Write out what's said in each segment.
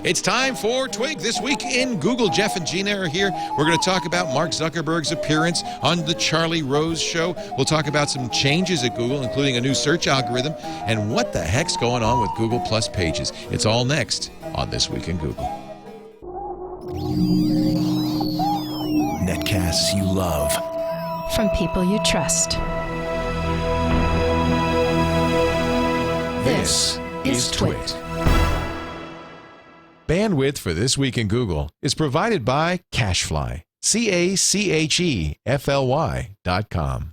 It's time for Twig This Week in Google. Jeff and Gina are here. We're going to talk about Mark Zuckerberg's appearance on the Charlie Rose Show. We'll talk about some changes at Google, including a new search algorithm, and what the heck's going on with Google Plus pages. It's all next on This Week in Google. Netcasts you love. From people you trust. This is TWiT. Bandwidth for This Week in Google is provided by Cachefly. CACHEFLY.com.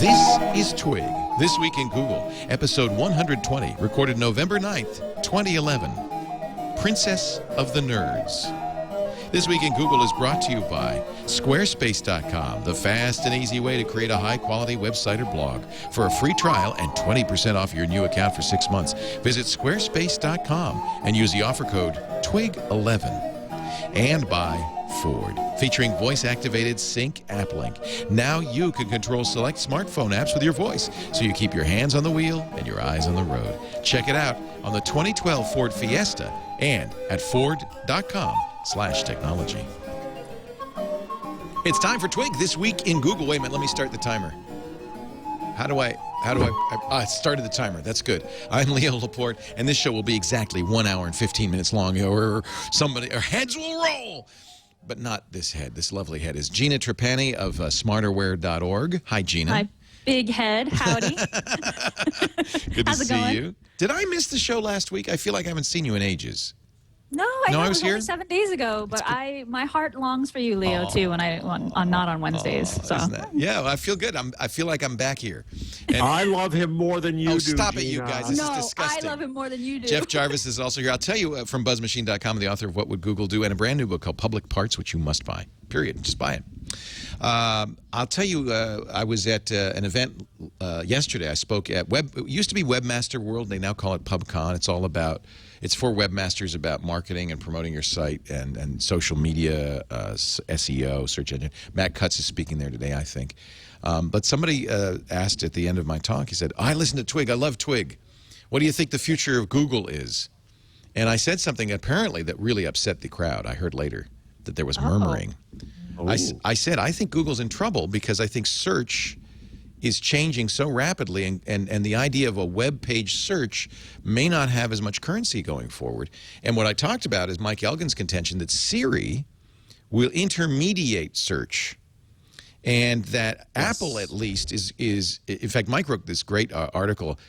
This is Twig, This Week in Google, episode 120, recorded November 9th, 2011. Princess of the Nerds. This Week in Google is brought to you by Squarespace.com, the fast and easy way to create a high-quality website or blog. For a free trial and 20% off your new account for 6 months, visit Squarespace.com and use the offer code TWIG11. And by Ford, featuring voice-activated Sync App Link. Now you can control select smartphone apps with your voice, so you keep your hands on the wheel and your eyes on the road. Check it out on the 2012 Ford Fiesta and at Ford.com/technology. It's time for Twig This Week in Google. Wait a minute, let me start the timer. I started the timer. That's good. I'm Leo Laporte, and this show will be exactly 1 hour and 15 minutes long, or heads will roll. But not this head. This lovely head is Gina Trapani of smarterware.org. Hi, Gina. Hi, big head. Howdy. Good to see you. Did I miss the show last week? I feel like I haven't seen you in ages. No, I was here only 7 days ago, but my heart longs for you, Leo, too, when I'm not on Wednesdays. So. Yeah, well, I feel good. I feel like I'm back here. And I love him more than you do, stop Gina. it, you guys. This is disgusting. I love him more than you do. Jeff Jarvis is also here. I'll tell you from BuzzMachine.com, the author of What Would Google Do, and a brand new book called Public Parts, which you must buy. Period. Just buy it. I'll tell you, I was at an event yesterday. I spoke at it used to be Webmaster World. They now call it PubCon. It's for webmasters about marketing and promoting your site and social media, SEO, search engine. Matt Cutts is speaking there today, I think. But somebody asked at the end of my talk, he said, I listen to Twig. I love Twig. What do you think the future of Google is? And I said something apparently that really upset the crowd. I heard later that there was murmuring. I said, I think Google's in trouble because I think search is changing so rapidly, and the idea of a web page search may not have as much currency going forward. And what I talked about is Mike Elgin's contention that Siri will intermediate search, and that Apple at least is in fact, Mike wrote this great article.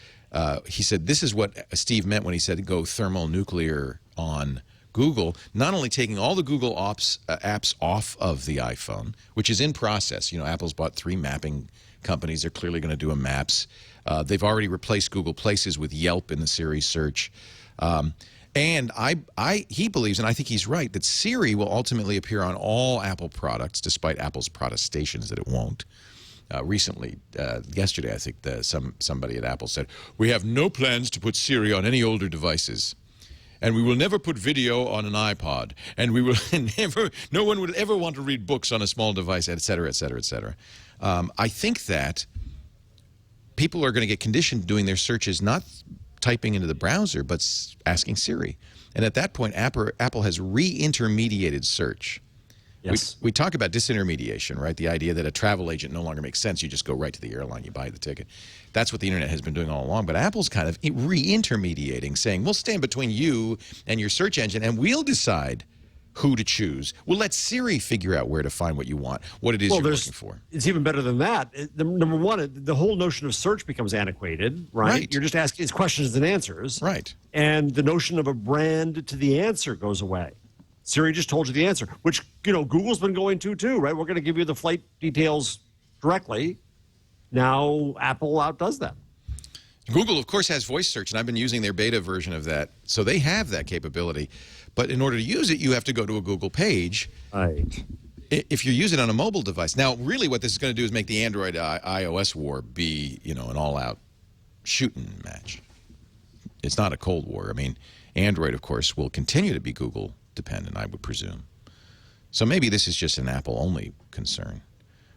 He said this is what Steve meant when he said go thermonuclear on Google, not only taking all the Google apps off of the iPhone, which is in process. You know, Apple's bought 3 mapping companies. They're clearly going to do a Maps. They've already replaced Google Places with Yelp in the Siri search. And he believes, and I think he's right, that Siri will ultimately appear on all Apple products, despite Apple's protestations that it won't. Recently, yesterday, I think somebody at Apple said, we have no plans to put Siri on any older devices. And we will never put video on an iPod. And we will no one would ever want to read books on a small device, et cetera, et cetera, et cetera. I think that people are going to get conditioned doing their searches not typing into the browser, but asking Siri. And at that point, Apple has re-intermediated search. Yes. We talk about disintermediation, right? The idea that a travel agent no longer makes sense. You just go right to the airline, you buy the ticket. That's what the internet has been doing all along. But Apple's kind of re-intermediating, saying, we'll stand between you and your search engine, and we'll decide who to choose. We'll let Siri figure out where to find what you want, what it is you're looking for. It's even better than that. Number one, the whole notion of search becomes antiquated, right? You're just asking questions and answers. Right. And the notion of a brand to the answer goes away. Siri just told you the answer, which, Google's been going to too, right? We're going to give you the flight details directly. Now Apple outdoes that. Google, of course, has voice search, and I've been using their beta version of that. So they have that capability. But in order to use it, you have to go to a Google page. Right. If you use it on a mobile device. Now, really what this is going to do is make the Android-iOS war be, an all-out shooting match. It's not a Cold War. I mean, Android, of course, will continue to be Google dependent, I would presume. So maybe this is just an Apple-only concern.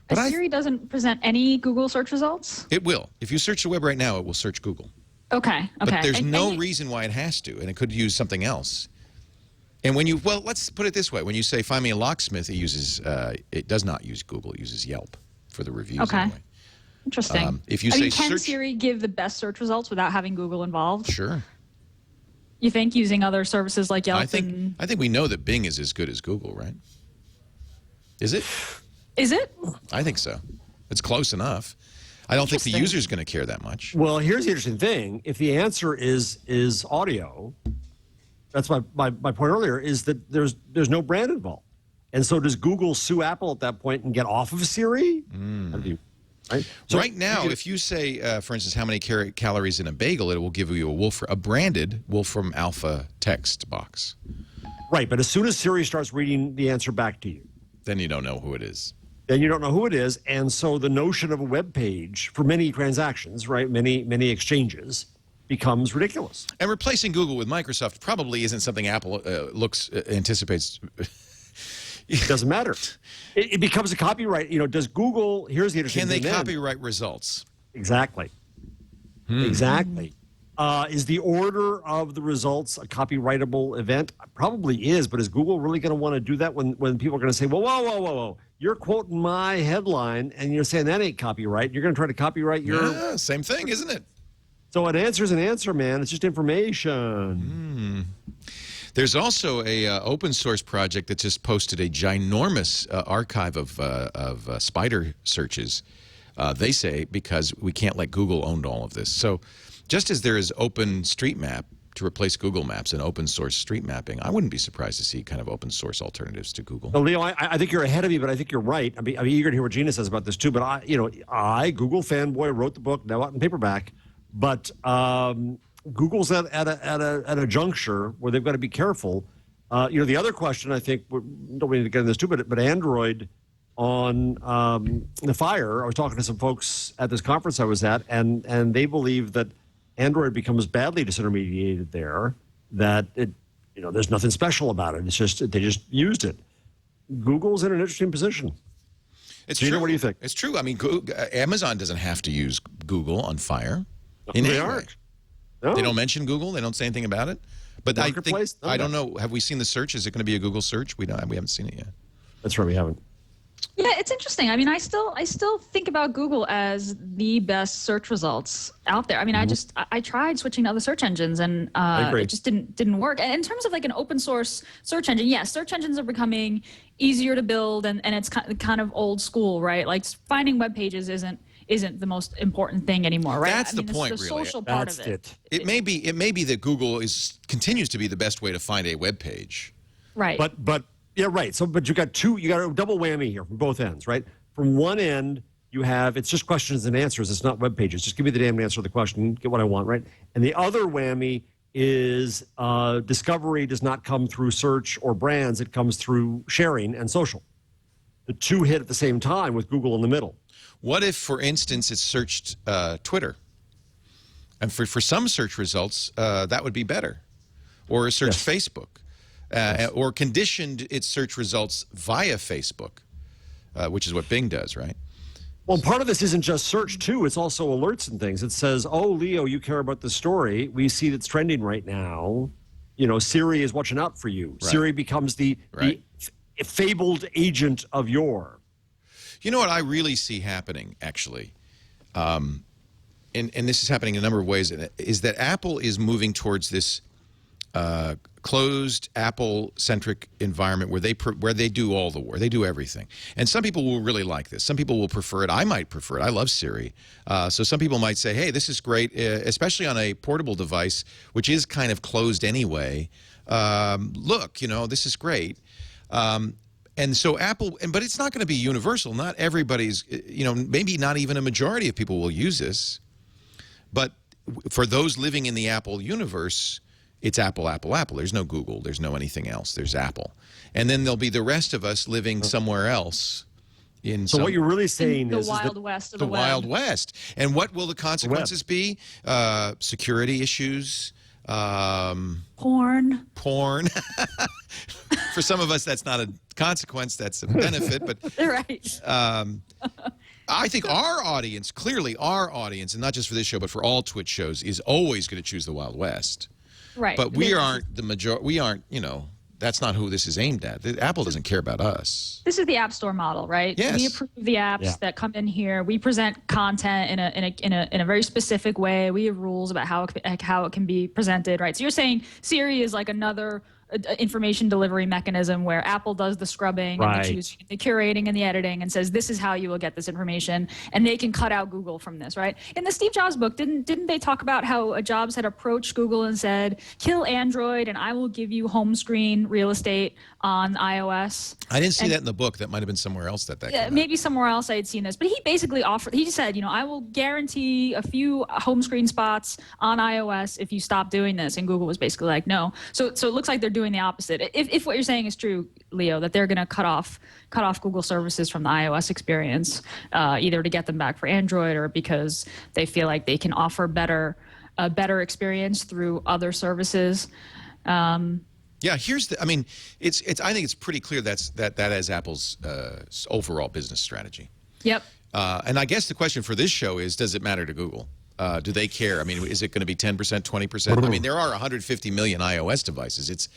But Siri doesn't present any Google search results? It will. If you search the web right now, it will search Google. Okay. But there's no reason why it has to, and it could use something else. And when you, well, let's put it this way. When you say, find me a locksmith, it does not use Google. It uses Yelp for the reviews. Okay. Anyway. Interesting. If you say can search, Siri give the best search results without having Google involved? sure. You think using other services like Yelp? I think we know that Bing is as good as Google, right? Is it? Is it? I think so. It's close enough. I don't think the user's going to care that much. Well, here's the interesting thing. If the answer is audio, that's my point earlier, is that there's no brand involved. And so does Google sue Apple at that point and get off of Siri? Right? So right now, if you say, for instance, how many calories in a bagel, it will give you a branded Wolfram Alpha text box. Right, but as soon as Siri starts reading the answer back to you, then you don't know who it is. Then you don't know who it is, and so the notion of a web page for many transactions, right, many exchanges, becomes ridiculous. And replacing Google with Microsoft probably isn't something Apple anticipates. It doesn't matter. It becomes a copyright. You know, does Google? Here's the interesting thing. Can they copyright results? Exactly. Exactly. Is the order of the results a copyrightable event? Probably is, but is Google really going to want to do that when people are going to say, well, whoa, you're quoting my headline and you're saying that ain't copyright. You're going to try to copyright your... Yeah, same thing, isn't it? So an answer is an answer, man. It's just information. There's also a open source project that just posted a ginormous archive of spider searches. They say because we can't let Google own all of this. So just as there is OpenStreetMap to replace Google Maps and open source street mapping, I wouldn't be surprised to see kind of open source alternatives to Google. So, Leo, I think you're ahead of me, but I think you're right. I'm eager to hear what Gina says about this too. But I Google fanboy, wrote the book, now out in paperback. But Google's at a juncture where they've got to be careful. The other question, I think, don't need to get into this too, but Android on the Fire. I was talking to some folks at this conference I was at, and they believe that Android becomes badly disintermediated there. That there's nothing special about it. It's just they just used it. Google's in an interesting position. It's Gina, true. what do you think? It's true. I mean, Amazon doesn't have to use Google on Fire. They aren't. No. They don't mention Google. They don't say anything about it. But I think No, I don't know. Have we seen the search? Is it going to be a Google search? We haven't seen it yet. That's right. We haven't. Yeah, it's interesting. I mean, I still think about Google as the best search results out there. I mean, I tried switching to other search engines, and it just didn't work. And in terms of like an open source search engine, yes, search engines are becoming easier to build, and it's kind of old school, right? Like finding web pages isn't the most important thing anymore, right? That's the point, the really. social part That's of it. It may be that Google continues to be the best way to find a web page. Right. But yeah, right. So, but you got a double whammy here from both ends, right? From one end, you have it's just questions and answers. It's not web pages. Just give me the damn answer to the question, get what I want, right? And the other whammy is discovery does not come through search or brands. It comes through sharing and social. The two hit at the same time with Google in the middle. What if, for instance, it searched Twitter? And for some search results, that would be better. Or search Facebook. Or conditioned its search results via Facebook, which is what Bing does, right? Well, part of this isn't just search, too. It's also alerts and things. It says, oh, Leo, you care about the story. We see that's trending right now. Siri is watching out for you. Right. Siri becomes the fabled agent of yore. You know what I really see happening, actually, and this is happening in a number of ways, is that Apple is moving towards this closed Apple-centric environment where they do all the work. They do everything. And some people will really like this. Some people will prefer it. I might prefer it. I love Siri. So some people might say, hey, this is great, especially on a portable device, which is kind of closed anyway. Look, this is great. And so Apple, but it's not going to be universal. Not everybody's, maybe not even a majority of people will use this. But for those living in the Apple universe, it's Apple, Apple, Apple. There's no Google. There's no anything else. There's Apple. And then there'll be the rest of us living somewhere else. So what you're really saying is the Wild West of the web. Wild West. And what will the consequences be? Security issues. Porn. For some of us, that's not a consequence. That's a benefit. But right. I think our audience, clearly our audience, and not just for this show, but for all Twitch shows, is always going to choose the Wild West. Right. But we aren't the majority. We aren't, you know, that's not who this is aimed at. Apple doesn't care about us. This is the App Store model, right? Yes. We approve the apps that come in here. We present content in a very specific way. We have rules about how it can be presented, right? So you're saying Siri is like another information delivery mechanism where Apple does the scrubbing and the choosing, the curating and the editing, and says this is how you will get this information, and they can cut out Google from this, right? In the Steve Jobs book, didn't they talk about how Jobs had approached Google and said, kill Android and I will give you home screen real estate on iOS? I didn't see that in the book. That might have been somewhere else that came out. Maybe somewhere else I had seen this, but he basically offered, he said, you know, I will guarantee a few home screen spots on iOS if you stop doing this, and Google was basically like, no. So it looks like they're doing the opposite. If what you're saying is true, Leo, that they're going to cut off Google services from the iOS experience, either to get them back for Android or because they feel like they can offer a better experience through other services. Yeah, here's the. I mean, it's. I think it's pretty clear that is Apple's overall business strategy. Yep. And I guess the question for this show is, does it matter to Google? Do they care? I mean, is it going to be 10%, 20%? I mean, there are 150 million iOS devices.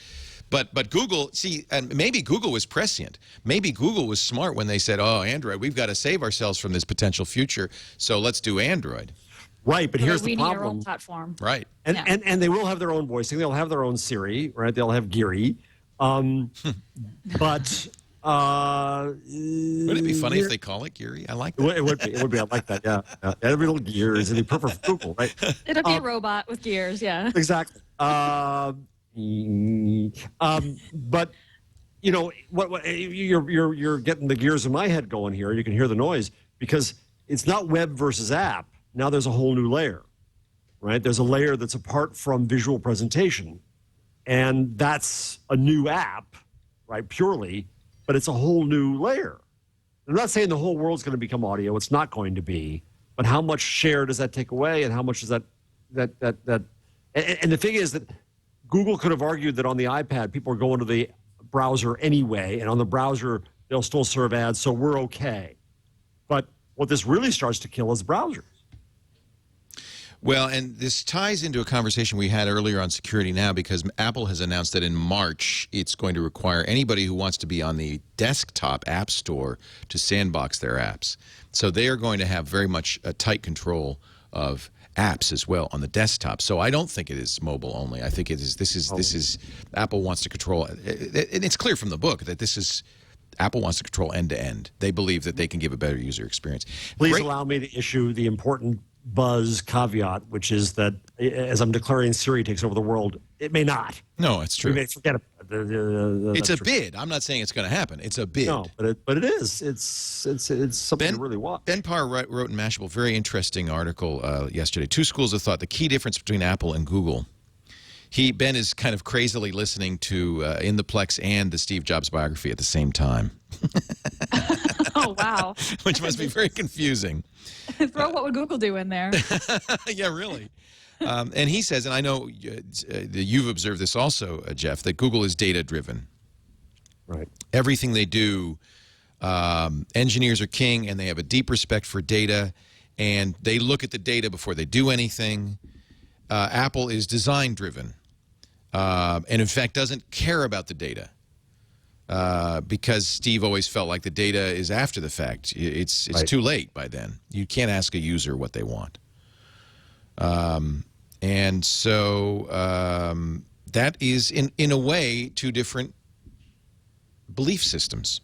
But Google, see, and maybe Google was prescient. Maybe Google was smart when they said, oh, Android, we've got to save ourselves from this potential future, so let's do Android. Right, but here's the we need our problem. own platform. Right. And they will have their own voicing. They'll have their own Siri, right? They'll have Geary. But would it be funny if they call it Geary? I like that. It would be. It would be. I like that. Yeah. Every little gears. It'd be perfect for Google, right? It'll be a robot with gears. Yeah. Exactly. But you know what? You're getting the gears in my head going here. You can hear the noise because it's not web versus app. Now there's a whole new layer, right? There's a layer that's apart from visual presentation, and that's a new app, right? Purely, but it's a whole new layer. I'm not saying the whole world's going to become audio. It's not going to be. But how much share does that take away, and how much does that? And the thing is that Google could have argued that on the iPad, people are going to the browser anyway, and on the browser, they'll still serve ads, so we're okay. But what this really starts to kill is browsers. Well, and this ties into a conversation we had earlier on Security Now, because Apple has announced that in March, it's going to require anybody who wants to be on the desktop app store to sandbox their apps. So they are going to have very much a tight control of apps as well on the desktop. So I don't think it is mobile only. I think it is. This is Apple wants to control. And it's clear from the book that this is. Apple wants to control end to end. They believe that they can give a better user experience. Please allow me to issue the important buzz caveat, which is that as I'm declaring Siri takes over the world, it may not. No, it's true. We may forget it. It's a bid. I'm not saying it's going to happen. It's a bid. No, but it is. It's something to really watch. Ben Parr wrote in Mashable a very interesting article yesterday. 2 schools of thought: the key difference between Apple and Google. Ben is kind of crazily listening to In the Plex and the Steve Jobs biography at the same time. Oh, wow. Which must be very confusing. Throw What Would Google Do in there. Yeah, really. And he says, and I know that you've observed this also, Jeff, that Google is data-driven. Right. Everything they do, engineers are king, and they have a deep respect for data, and they look at the data before they do anything. Apple is design-driven, and in fact doesn't care about the data. Because Steve always felt like the data is after the fact. It's right. Too late by then. You can't ask a user what they want. And so that is, in a way, 2 different belief systems.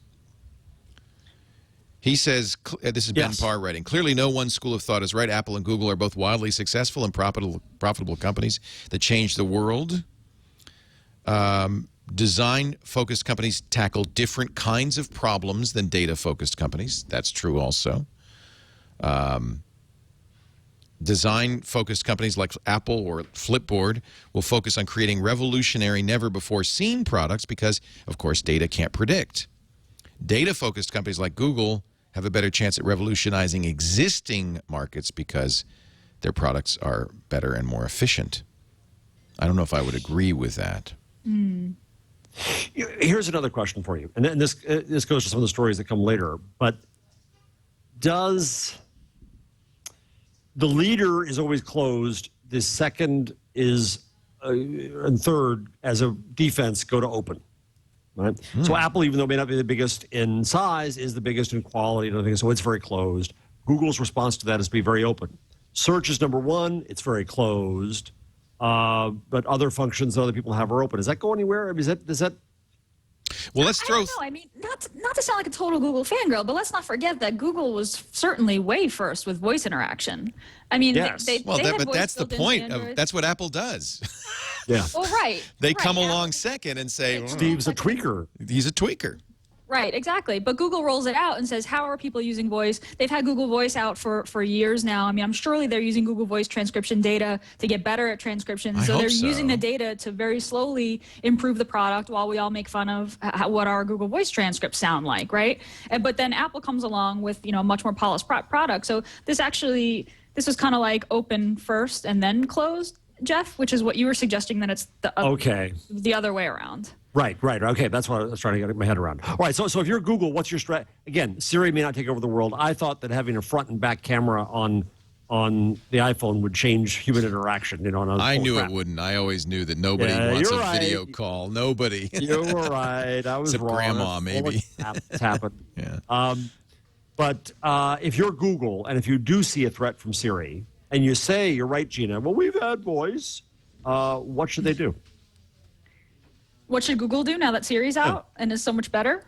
He says, this is Ben Parr writing, clearly no one school of thought is right. Apple and Google are both wildly successful and profitable companies that change the world. Design-focused companies tackle different kinds of problems than data-focused companies. That's true also. Design-focused companies like Apple or Flipboard will focus on creating revolutionary, never-before-seen products because, of course, data can't predict. Data-focused companies like Google have a better chance at revolutionizing existing markets because their products are better and more efficient. I don't know if I would agree with that. Here's another question for you, and this goes to some of the stories that come later. But does the leader is always closed. The second is and third as a defense go to open. Right. So Apple, even though it may not be the biggest in size, is the biggest in quality and other things. So it's very closed. Google's response to that is to be very open. Search is number one. It's very closed. But other functions that other people have are open. Does that go anywhere? I mean, does that? Well, let's throw. I don't know. I mean, not to sound like a total Google fangirl, but let's not forget that Google was certainly way first with voice interaction. I mean, Yes. But that's the point of that's what Apple does. Yeah. Well, right. They come Apple- along second and say, Steve's a tweaker. he's a tweaker. Right, exactly. But Google rolls it out and says, how are people using voice? They've had Google Voice out for years now. I mean, I'm surely they're using Google Voice transcription data to get better at transcription. I So hope they're so. using the data to very slowly improve the product while we all make fun of what our Google Voice transcripts sound like, right? But then Apple comes along with, a much more polished product. So this was kind of like open first and then closed, Jeff, which is what you were suggesting, that it's the other way around. Right. Okay, that's what I was trying to get my head around. All right, so if you're Google, what's your strategy? Again, Siri may not take over the world. I thought that having a front and back camera on the iPhone would change human interaction. I knew it wouldn't. I always knew that nobody wants a video call. Nobody. You were right. I was Except wrong. grandma, maybe. It's happened. Yeah. But if you're Google, and if you do see a threat from Siri, and you say, you're right, Gina, well, we've had voice, what should they do? What should Google do now that Siri's out and is so much better?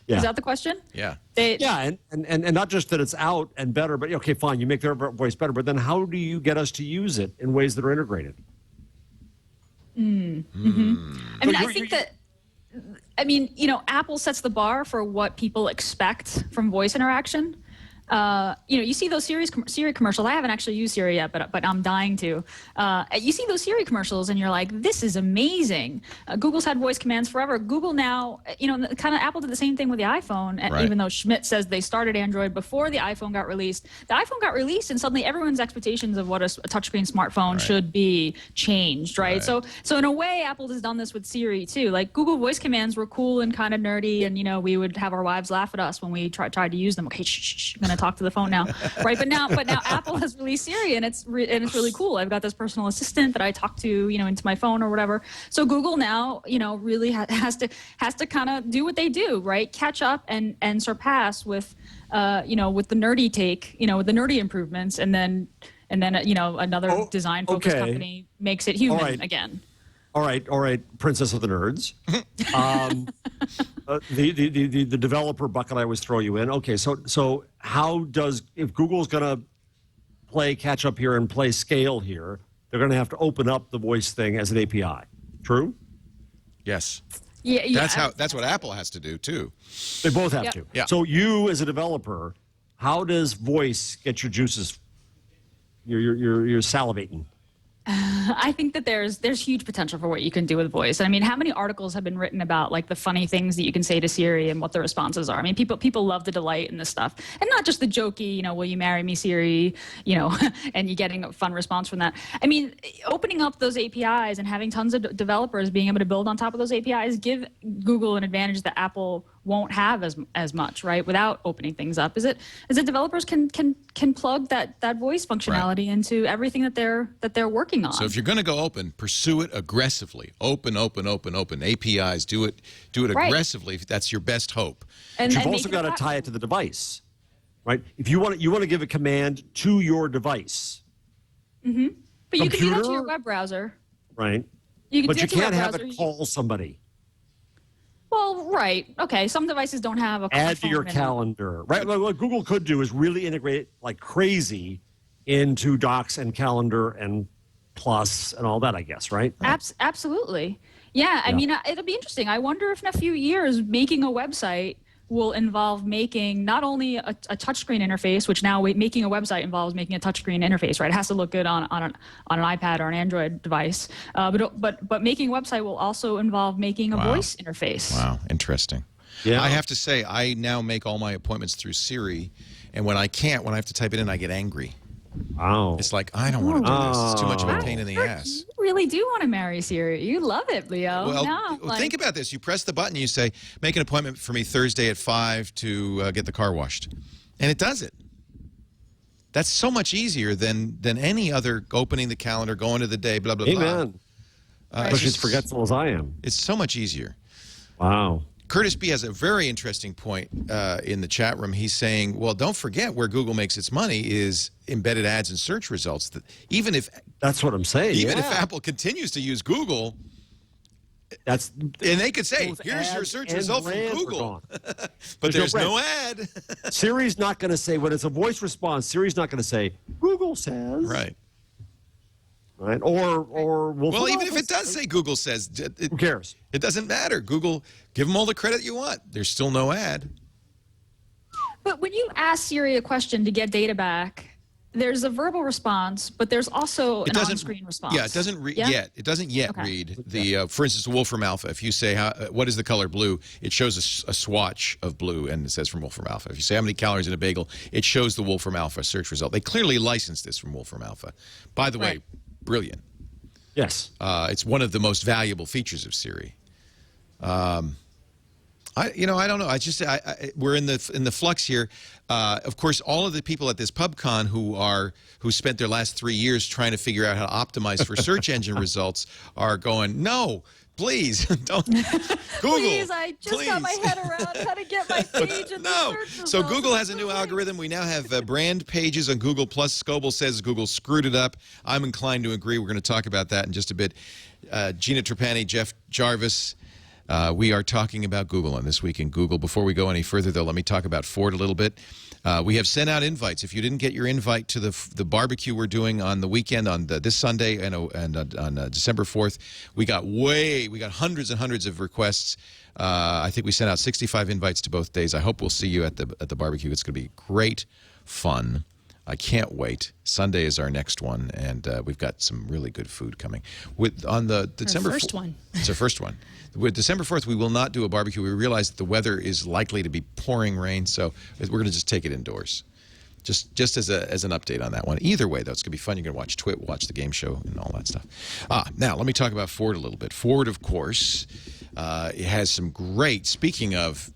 Yeah. Is that the question? Yeah. And not just that it's out and better, but okay, fine, you make their voice better, but then how do you get us to use it in ways that are integrated? I mean, I think that, Apple sets the bar for what people expect from voice interaction. You see those Siri commercials. I haven't actually used Siri yet, but I'm dying to. You see those Siri commercials, and you're like, "This is amazing." Google's had voice commands forever. Google now, kind of Apple did the same thing with the iPhone. Right. Even though Schmidt says they started Android before the iPhone got released, the iPhone got released, and suddenly everyone's expectations of what a touchscreen smartphone should be changed. Right. So in a way, Apple has done this with Siri too. Like Google voice commands were cool and kind of nerdy, and we would have our wives laugh at us when we tried to use them. Okay, shh, I'm gonna talk to the phone now, right? But now Apple has released Siri, and it's really cool. I've got this personal assistant that I talk to, into my phone or whatever. So Google now, really has to kind of do what they do, right? Catch up and surpass with, with the nerdy take, with the nerdy improvements, and then another design-focused company makes it human again. All right, Princess of the Nerds. The developer bucket I always throw you in. Okay, so if Google's going to play catch up here and play scale here, they're going to have to open up the voice thing as an API. True? Yes. Yeah. That's what Apple has to do too. They both have to. Yeah. So you as a developer, how does voice get your juices? You're salivating. I think that there's huge potential for what you can do with voice. I mean, how many articles have been written about like the funny things that you can say to Siri and what the responses are? I mean, people love to delight in this stuff, and not just the jokey, will you marry me, Siri, and you getting a fun response from that. I mean, opening up those APIs and having tons of developers being able to build on top of those APIs give Google an advantage that Apple won't have as much, right? Without opening things up, is it developers can plug that voice functionality into everything that they're working on. So if you're going to go open, pursue it aggressively. Open. APIs, do it aggressively. That's your best hope. And you've also got to tie it to the device, right? If you want to give a command to your device. Mm-hmm. But you can do that to Computer? your web browser, right? But you can't have it call somebody. Well, right. Okay. Some devices don't have a add to phone your in it. calendar, right? What Google could do is really integrate it like crazy into Docs and Calendar and Plus and all that, I guess, right? Absolutely. Yeah. I mean, it'll be interesting. I wonder if in a few years making a website will involve making not only a touchscreen interface, which now making a website involves making a touchscreen interface, right? It has to look good on an iPad or an Android device. But making a website will also involve making a voice interface. Wow, interesting. Yeah. I have to say, I now make all my appointments through Siri, and when I have to type it in, I get angry. Wow. It's like, I don't want to do this. It's too much of a pain in the ass. You really do want to marry Siri. You love it, Leo. Well, think about this. You press the button, you say, make an appointment for me Thursday at 5 to get the car washed. And it does it. That's so much easier than any other opening the calendar, going to the day, blah, blah, blah. Amen. Especially as forgetful as I am. It's so much easier. Wow. Curtis B. has a very interesting point in the chat room. He's saying, well, don't forget where Google makes its money is embedded ads and search results. Even if That's what I'm saying. Even if Apple continues to use Google, and they could say, here's your search result from Google. But there's no ad. Siri's not going to say, when it's a voice response, Siri's not going to say, Google says. Right. Right. Or well, even if it does say Google says, who cares? It doesn't matter. Google, give them all the credit you want. There's still no ad. But when you ask Siri a question to get data back, there's a verbal response, but there's also an on-screen response. Yeah, it doesn't read yet. It doesn't yet read the, for instance, Wolfram Alpha. If you say, what is the color blue, it shows a swatch of blue, and it says from Wolfram Alpha. If you say how many calories in a bagel, it shows the Wolfram Alpha search result. They clearly licensed this from Wolfram Alpha. By the way, brilliant. Yes. It's one of the most valuable features of Siri. I don't know. We're in the flux here. Of course, all of the people at this PubCon who spent their last 3 years trying to figure out how to optimize for search engine results are going, no, please don't. Google, please, I just got my head around how to get my page in the search results. So Google has a new algorithm. We now have brand pages on Google+. Scoble says Google screwed it up. I'm inclined to agree. We're going to talk about that in just a bit. Gina Trapani, Jeff Jarvis. We are talking about Google on This Week in Google. Before we go any further, though, let me talk about Ford a little bit. We have sent out invites. If you didn't get your invite to the barbecue we're doing on the weekend on this Sunday and on December 4th, we got hundreds and hundreds of requests. I think we sent out 65 invites to both days. I hope we'll see you at the barbecue. It's going to be great fun. I can't wait. Sunday is our next one, and we've got some really good food coming. On the December first one. It's our first one. With December 4th, we will not do a barbecue. We realize that the weather is likely to be pouring rain, so we're going to just take it indoors. Just as an update on that one. Either way, though, it's going to be fun. You're going to watch TWiT, watch the game show, and all that stuff. Now, let me talk about Ford a little bit. Ford, of course, it has some great, speaking of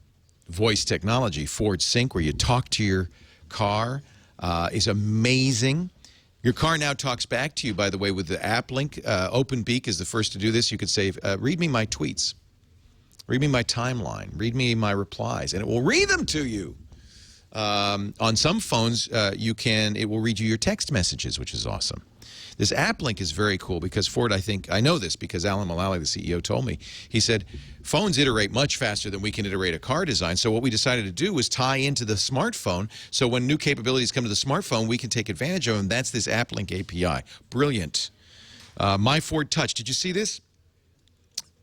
voice technology, Ford Sync, where you talk to your car, is amazing. Your car now talks back to you, by the way, with the app link. OpenBeak is the first to do this. You could say, read me my tweets. Read me my timeline. Read me my replies. And it will read them to you. On some phones, it will read you your text messages, which is awesome. This app link is very cool because Ford, I know this because Alan Mulally, the CEO, told me. He said, phones iterate much faster than we can iterate a car design. So what we decided to do was tie into the smartphone. So when new capabilities come to the smartphone, we can take advantage of them. That's this app link API. Brilliant. My Ford Touch. Did you see this?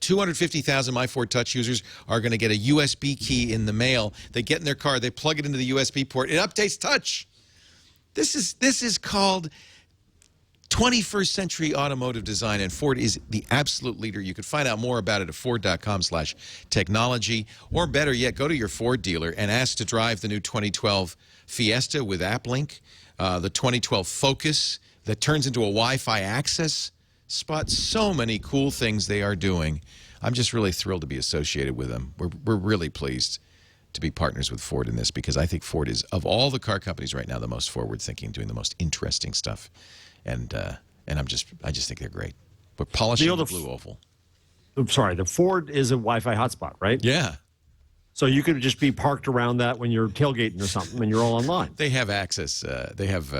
250,000 My Ford Touch users are going to get a USB key in the mail. They get in their car, they plug it into the USB port. It updates Touch. This is called 21st century automotive design, and Ford is the absolute leader. You can find out more about it at Ford.com/technology, or better yet, go to your Ford dealer and ask to drive the new 2012 Fiesta with AppLink, the 2012 Focus that turns into a Wi-Fi access spot. So many cool things they are doing. I'm just really thrilled to be associated with them. We're really pleased to be partners with Ford in this because I think Ford is, of all the car companies right now, the most forward-thinking, doing the most interesting stuff. And I just think they're great. We're polishing the blue oval. I'm sorry, the Ford is a Wi-Fi hotspot, right? Yeah. So you could just be parked around that when you're tailgating or something, and you're all online. They have access. They have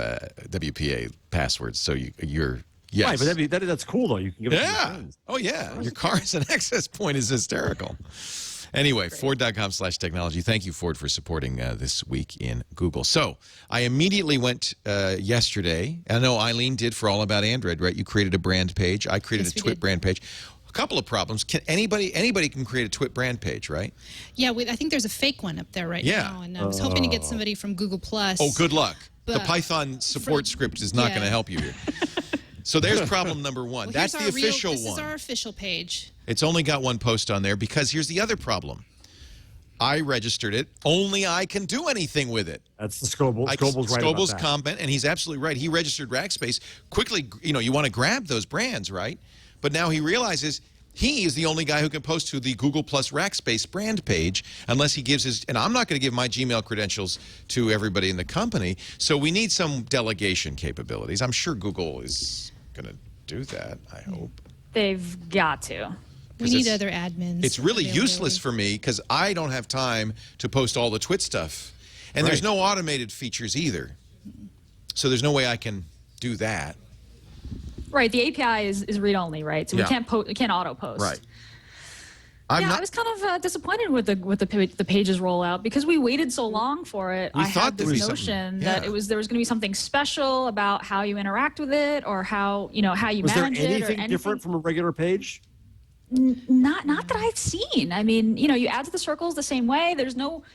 WPA passwords, so you're yes. Right, but that's cool though. You can give it to your friends. Oh yeah, your car as an access point is hysterical. Anyway, Ford.com/technology. Thank you, Ford, for supporting This Week in Google. So I immediately went yesterday. I know Eileen did for All About Android, right? You created a brand page. I created a TWiT brand page. A couple of problems. Anybody can create a TWiT brand page, right? Yeah, I think there's a fake one up there right now, and I was hoping to get somebody from Google Plus. Oh, good luck. The Python support script is not going to help you here. So there's problem number one. Well, that's the official one. This one. is our official page. It's only got one post on there because here's the other problem. I registered it. Only I can do anything with it. That's the Scoble's right Scoble's about that. comment, and he's absolutely right. He registered Rackspace. Quickly, you want to grab those brands, right? But now he realizes He is the only guy who can post to the Google Plus Rackspace brand page unless he gives his, and I'm not going to give my Gmail credentials to everybody in the company, so we need some delegation capabilities. I'm sure Google is going to do that, I hope. They've got to. We need other admins. It's really useless for me because I don't have time to post all the TWiT stuff. And there's no automated features either. So there's no way I can do that. Right, the API is read-only, right? So we can't auto-post. Right. I was kind of disappointed with the pages rollout because we waited so long for it. I had this notion that there was going to be something special about how you interact with it or how you manage it. Was there anything different from a regular page? Not that I've seen. I mean, you add to the circles the same way.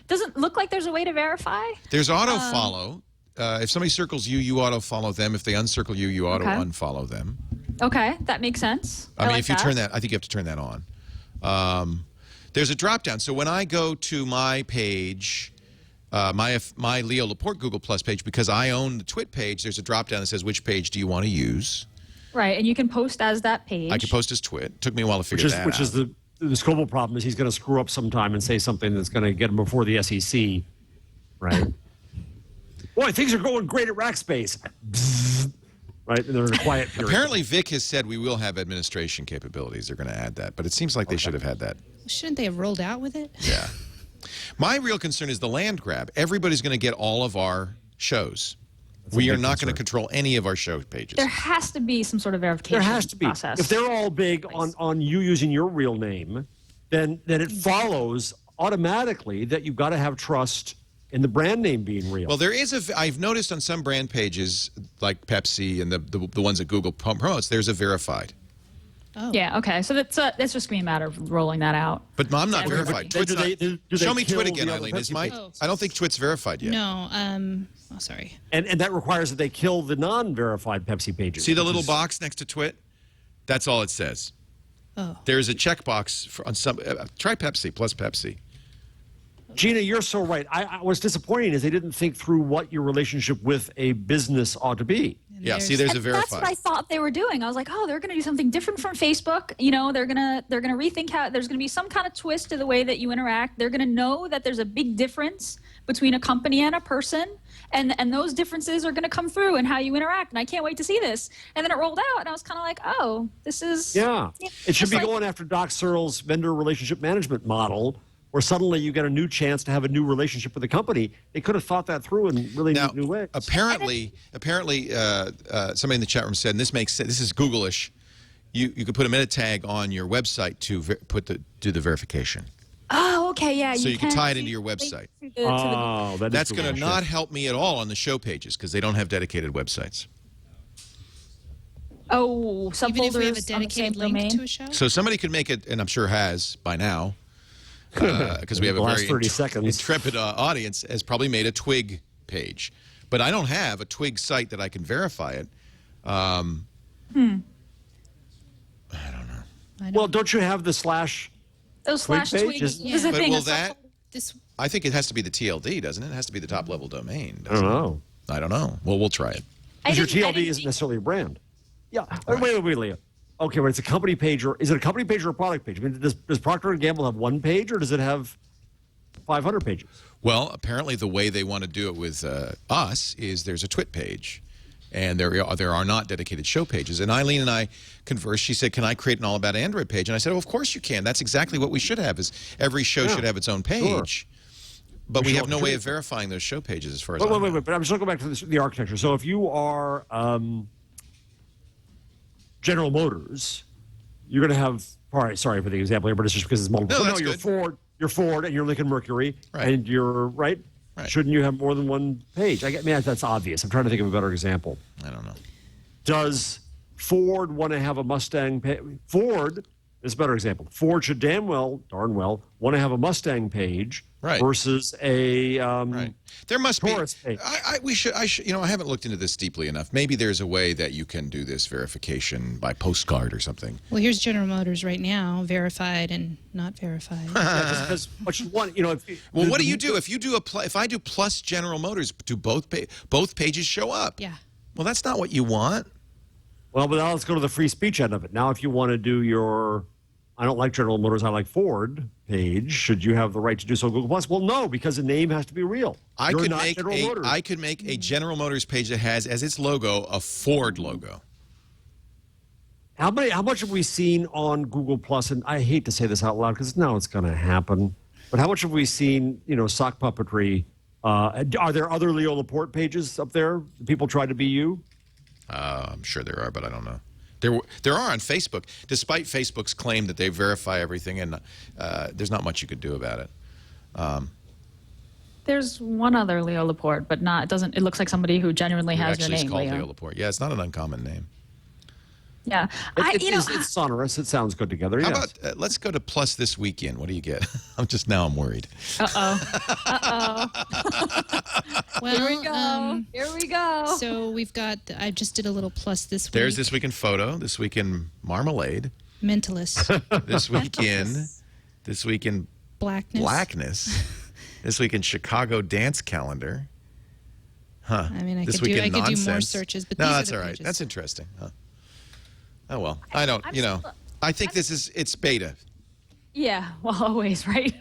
Doesn't look like there's a way to verify. There's auto follow. If somebody circles you, you auto follow them. If they uncircle you, you auto unfollow them. Okay, that makes sense. I mean, if you turn that, I think you have to turn that on. There's a drop down. So when I go to my page, my Leo Laporte Google Plus page, because I own the TWiT page, there's a drop down that says which page do you want to use. Right, and you can post as that page. I can post as TWiT. Took me a while to figure that out. Which is the Scoble problem is he's going to screw up sometime and say something that's going to get him before the SEC, right? Boy, things are going great at Rackspace. Right, and they're in a quiet period. Apparently, Vic has said we will have administration capabilities. They're going to add that, but it seems like they should have had that. Shouldn't they have rolled out with it? Yeah. My real concern is the land grab. Everybody's going to get all of our shows. We are not going to control any of our show pages. There has to be some sort of verification There has to be. process. If they're all big on you using your real name, then it follows automatically that you've got to have trust in the brand name being real. Well, there is I've noticed on some brand pages, like Pepsi and the ones that Google promotes, there's a verified. Oh. Yeah, okay. So that's just going to be a matter of rolling that out. But I'm not verified. Do they Show me kill TWiT again, the other Eileen. Pepsi I don't think TWiT's verified yet. No. Oh, sorry. And that requires that they kill the non-verified Pepsi pages. See the little box next to TWiT? That's all it says. Oh. There's a checkbox on some. Try Pepsi plus Pepsi. Gina, you're so right. I was disappointing is they didn't think through what your relationship with a business ought to be. Yeah, see, there's a verified. That's what I thought they were doing. I was like, oh, they're going to do something different from Facebook. They're gonna rethink how there's going to be some kind of twist to the way that you interact. They're going to know that there's a big difference between a company and a person, and those differences are going to come through in how you interact. And I can't wait to see this. And then it rolled out, and I was kind of like, oh, this is It should be going after Doc Searle's vendor relationship management model, where suddenly you get a new chance to have a new relationship with the company. They could have thought that through in really new ways. Apparently, somebody in the chat room said, and this makes sense. This is Google-ish. You could put a meta tag on your website to do the verification. Oh, okay, yeah. So you can tie it into your website. That's going to not help me at all on the show pages because they don't have dedicated websites. Oh, subfolders Even if we have a on the dedicated same link domain? to a show? So somebody could make it, and I'm sure has by now, because we have a very 30 seconds. intrepid audience, has probably made a Twig page. But I don't have a Twig site that I can verify it. I don't know. Well, don't you have the slash? Those slash Twig tweets. pages? This is the But thing, will it's that? This I think it has to be the TLD, doesn't it? It has to be the top level domain. I don't know. I don't know. Well, we'll try it. Because your TLD isn't necessarily a brand. Yeah. Wait, Leo. Okay, but it's a company page, or is it a company page or a product page? I mean, does Procter & Gamble have one page, or does it have 500 pages? Well, apparently the way they want to do it with us is there's a TWiT page, and there are not dedicated show pages. And Eileen and I conversed. She said, "Can I create an All About Android page?" And I said, "Oh, of course you can. That's exactly what we should have. Is every show should have its own page." Sure. But we have no way of verifying those show pages as far as I know. Wait. But I'm just going to go back to the architecture. So if you are General Motors, you're going to have. All right, sorry for the example here, but it's just because it's multiple. No, that's you're good. Ford. You're Ford, and you're Lincoln Mercury, Right. and you're right. Shouldn't you have more than one page? I mean, that's obvious. I'm trying to think of a better example. I don't know. Does Ford want to have a Mustang page? Ford is a better example. Ford should darn well want to have a Mustang page versus a There must Taurus be. page. I should. I haven't looked into this deeply enough. Maybe there's a way that you can do this verification by postcard or something. Well, here's General Motors right now, verified and not verified. Because what you want, Well, what do you do if you do if I do plus General Motors? Do both pages show up? Yeah. Well, that's not what you want. Well, but now let's go to the free speech end of it. Now, if you want to do your I don't like General Motors, I like Ford page. Should you have the right to do so on Google Plus? Well, no, because the name has to be real. I You're could not make General Motors. I could make a General Motors page that has as its logo a Ford logo. How much have we seen on Google Plus? And I hate to say this out loud because now it's going to happen. But how much have we seen, sock puppetry? Are there other Leo Laporte pages up there? People try to be you? I'm sure there are, but I don't know. There are on Facebook, despite Facebook's claim that they verify everything, and there's not much you could do about it. There's one other Leo Laporte, but not. It looks like somebody who genuinely has your name. Actually, it's called Leo. Leo Laporte. Yeah, it's not an uncommon name. Yeah, it's sonorous. It sounds good together. How yes. about let's go to Plus this weekend? What do you get? I'm worried. Well, Here we go. Here we go. So we've got. I just did a little plus this week. There's This Week in Photo, This Week in Marmalade, Mentalist. This Week in Blackness, This Week in Chicago Dance Calendar. Huh. I mean, I This could Week do in more Nonsense. searches, but no, these that's are the all right. pages. That's interesting. Huh. Oh well, I don't. I think it's beta. Yeah, well, always, right?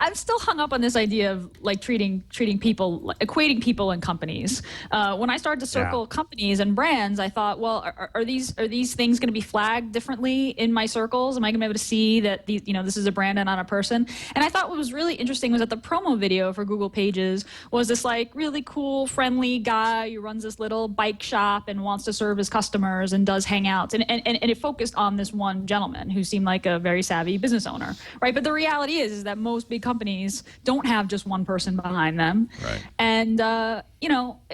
I'm still hung up on this idea of like treating people, equating people and companies. When I started to circle companies and brands, I thought, well, are these things going to be flagged differently in my circles? Am I going to be able to see that this is a brand and not a person? And I thought what was really interesting was that the promo video for Google Pages was this like really cool, friendly guy who runs this little bike shop and wants to serve his customers and does hangouts, and it focused on this one gentleman who seemed like a very savvy business owner, right? But the reality is that most big companies don't have just one person behind them, right? And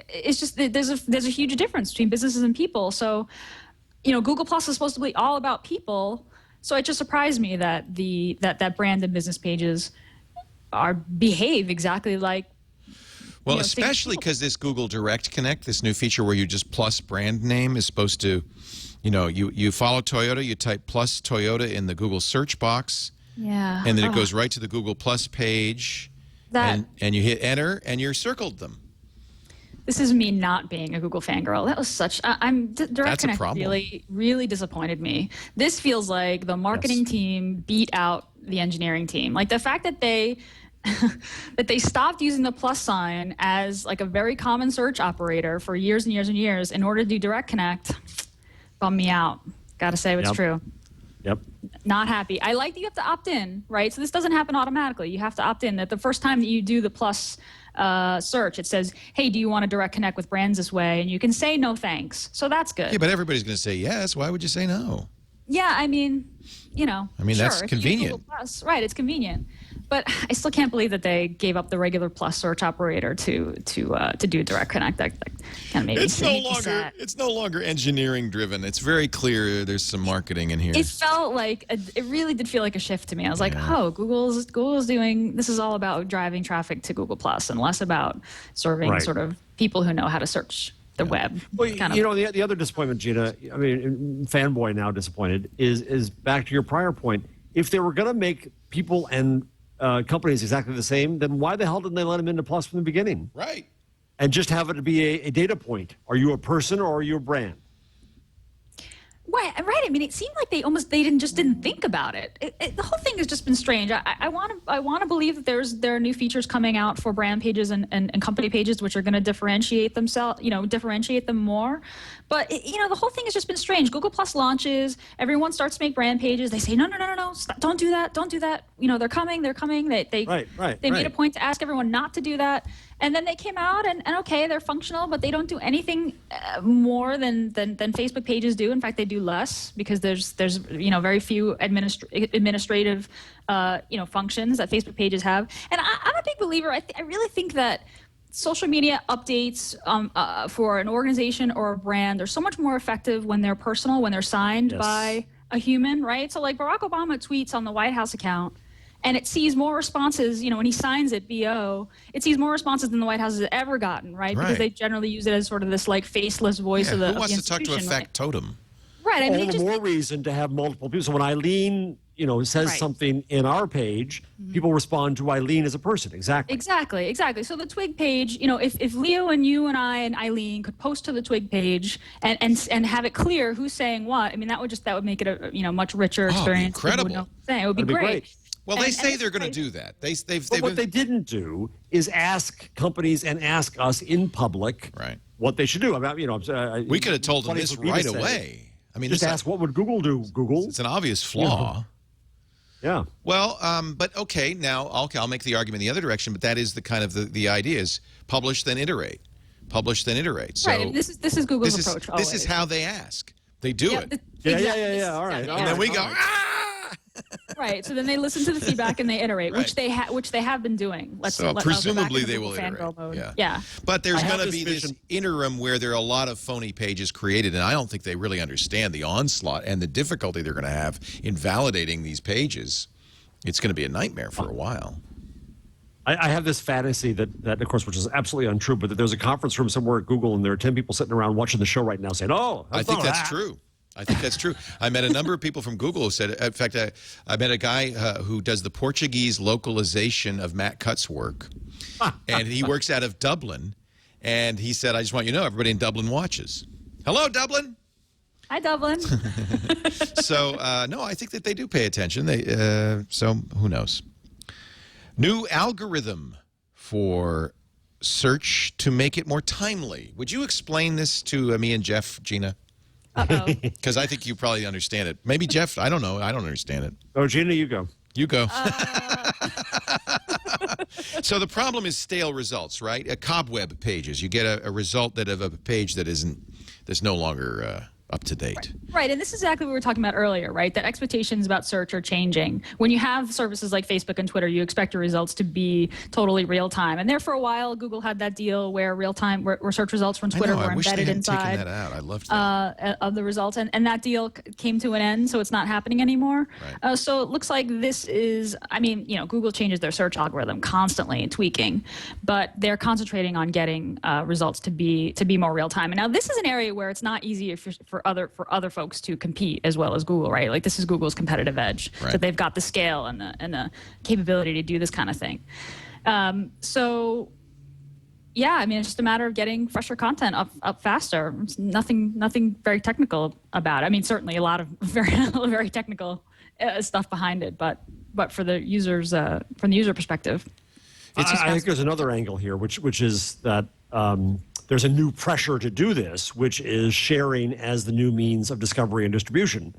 it's just there's a huge difference between businesses and people. So, Google Plus is supposed to be all about people. So it just surprised me that that brand and business pages behave exactly like. Well, especially because this Google Direct Connect, this new feature where you just plus brand name is supposed to, you follow Toyota, you type plus Toyota in the Google search box. Yeah. And then it goes right to the Google Plus page, and you hit enter, and you're circled them. This is me not being a Google fangirl. That was such. Direct Connect really, really disappointed me. This feels like the marketing team beat out the engineering team. Like the fact that they stopped using the plus sign as like a very common search operator for years and years and years in order to do Direct Connect, bummed me out. Got to say what's true. Yep. Not happy. I like that you have to opt in, right? So this doesn't happen automatically. You have to opt in. That the first time that you do the plus search, it says, hey, do you want to direct connect with brands this way? And you can say no thanks. So that's good. Yeah, but everybody's going to say yes. Why would you say no? Yeah, I mean, that's sure, convenient. Google Plus, right, it's convenient. But I still can't believe that they gave up the regular plus search operator to do direct connect. That kind of made me sad. It's no longer engineering driven. It's very clear there's some marketing in here. It felt like it really did feel like a shift to me. I was like, oh, Google's doing this is all about driving traffic to Google Plus and less about serving sort of people who know how to search the web. Well, the other disappointment, Gina, I mean, fanboy now disappointed, is back to your prior point. If they were going to make people and companies exactly the same, then why the hell didn't they let them into Plus from the beginning? Right. And just have it be a data point. Are you a person or are you a brand? Right. I mean, it seemed like they didn't think about it. The whole thing has just been strange. I want to believe that there are new features coming out for brand pages and company pages which are going to differentiate themselves, differentiate them more. But the whole thing has just been strange. Google Plus launches, everyone starts to make brand pages. They say no, stop, don't do that. They're coming. They made a point to ask everyone not to do that. And then they came out and okay, they're functional, but they don't do anything more than Facebook pages do. In fact, they do less because there's very few administrative functions that Facebook pages have. And I'm a big believer. I really think that social media updates for an organization or a brand are so much more effective when they're personal, when they're signed by a human, right? So like Barack Obama tweets on the White House account, and it sees more responses, when he signs it, BO, it sees more responses than the White House has ever gotten, right? Because they generally use it as sort of this like faceless voice of the who wants to talk to a institution, right? factotum? Right. I mean, all the more reason to have multiple people. So when Eileen, says something in our page, people respond to Eileen as a person. Exactly. Exactly. So the Twig page, if Leo and you and I and Eileen could post to the Twig page and have it clear who's saying what, I mean, that would make it a much richer experience. Incredible. It would be great. Well, they say they're going to do that. But what they didn't do is ask companies and ask us in public what they should do. We could have told them this right away. I mean, just ask, what would Google do? Google. It's an obvious flaw. Yeah. Well, but okay, now I'll make the argument the other direction, but that is the kind of the idea is publish then iterate, publish then iterate. So right. This is Google's approach. This is how they ask. They do it. Yeah. All right. And then we go. Right. So then they listen to the feedback and they iterate, which they have been doing. Presumably they will iterate. Yeah. But there's going to be this interim where there are a lot of phony pages created, and I don't think they really understand the onslaught and the difficulty they're going to have in validating these pages. It's going to be a nightmare for a while. I have this fantasy that, of course, which is absolutely untrue, but that there's a conference room somewhere at Google, and there are 10 people sitting around watching the show right now saying, I think that's true. I think that's true. I met a number of people from Google who said, in fact, I met a guy who does the Portuguese localization of Matt Cutt's work. And he works out of Dublin. And he said, I just want you to know, everybody in Dublin watches. Hello, Dublin. Hi, Dublin. So, no, I think that they do pay attention. So who knows? New algorithm for search to make it more timely. Would you explain this to me and Jeff, Gina? Uh-oh. Because I think you probably understand it. Maybe Jeff, I don't know. I don't understand it. Oh, Gina, you go. You go. So the problem is stale results, right? cobweb pages. You get a result of a page that's no longer up to date. Right, and this is exactly what we were talking about earlier, right? That expectations about search are changing. When you have services like Facebook and Twitter, you expect your results to be totally real time. And there for a while, Google had that deal where where search results from Twitter were embedded inside that out. I loved that. Of the results, and that deal came to an end, so it's not happening anymore. Right. So it looks like this is, Google changes their search algorithm constantly, tweaking, but they're concentrating on getting results to be more real time. And now this is an area where it's not easy for other folks to compete as well as Google, right? Like this is Google's competitive edge, that they've got the scale and the capability to do this kind of thing. So yeah, it's just a matter of getting fresher content up faster. It's nothing very technical about it. Certainly a lot of very technical stuff behind it, but for the users, from the user perspective, I think there's another angle here, which is that there's a new pressure to do this, which is sharing as the new means of discovery and distribution.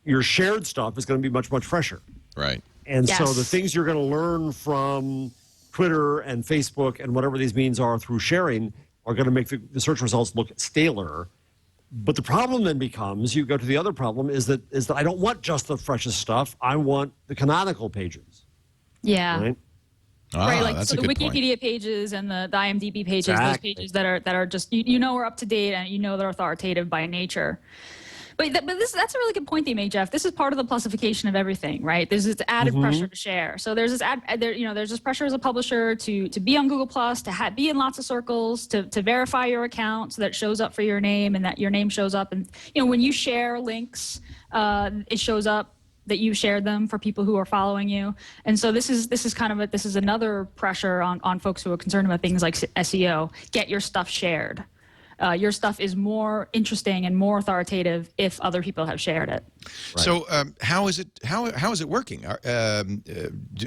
Your shared stuff is going to be much, much fresher. Right. And so the things you're going to learn from Twitter and Facebook and whatever these means are through sharing are going to make the search results look staler. But the problem then becomes, you go to the other problem, is that I don't want just the freshest stuff. I want the canonical pages. Yeah. Right? Right, like that's so a the good Wikipedia point. pages and the IMDb pages, those pages that are just are up to date and they're authoritative by nature. But that's a really good point that you make, Jeff. This is part of the plusification of everything, right? There's this added pressure to share. So there's this there's this pressure as a publisher to be on Google Plus, to be in lots of circles, to verify your account so that it shows up for your name and that your name shows up. And when you share links, it shows up that you shared them for people who are following you. And so this is another pressure on folks who are concerned about things like SEO. Get your stuff shared. Your stuff is more interesting and more authoritative if other people have shared it. Right. So how is it working?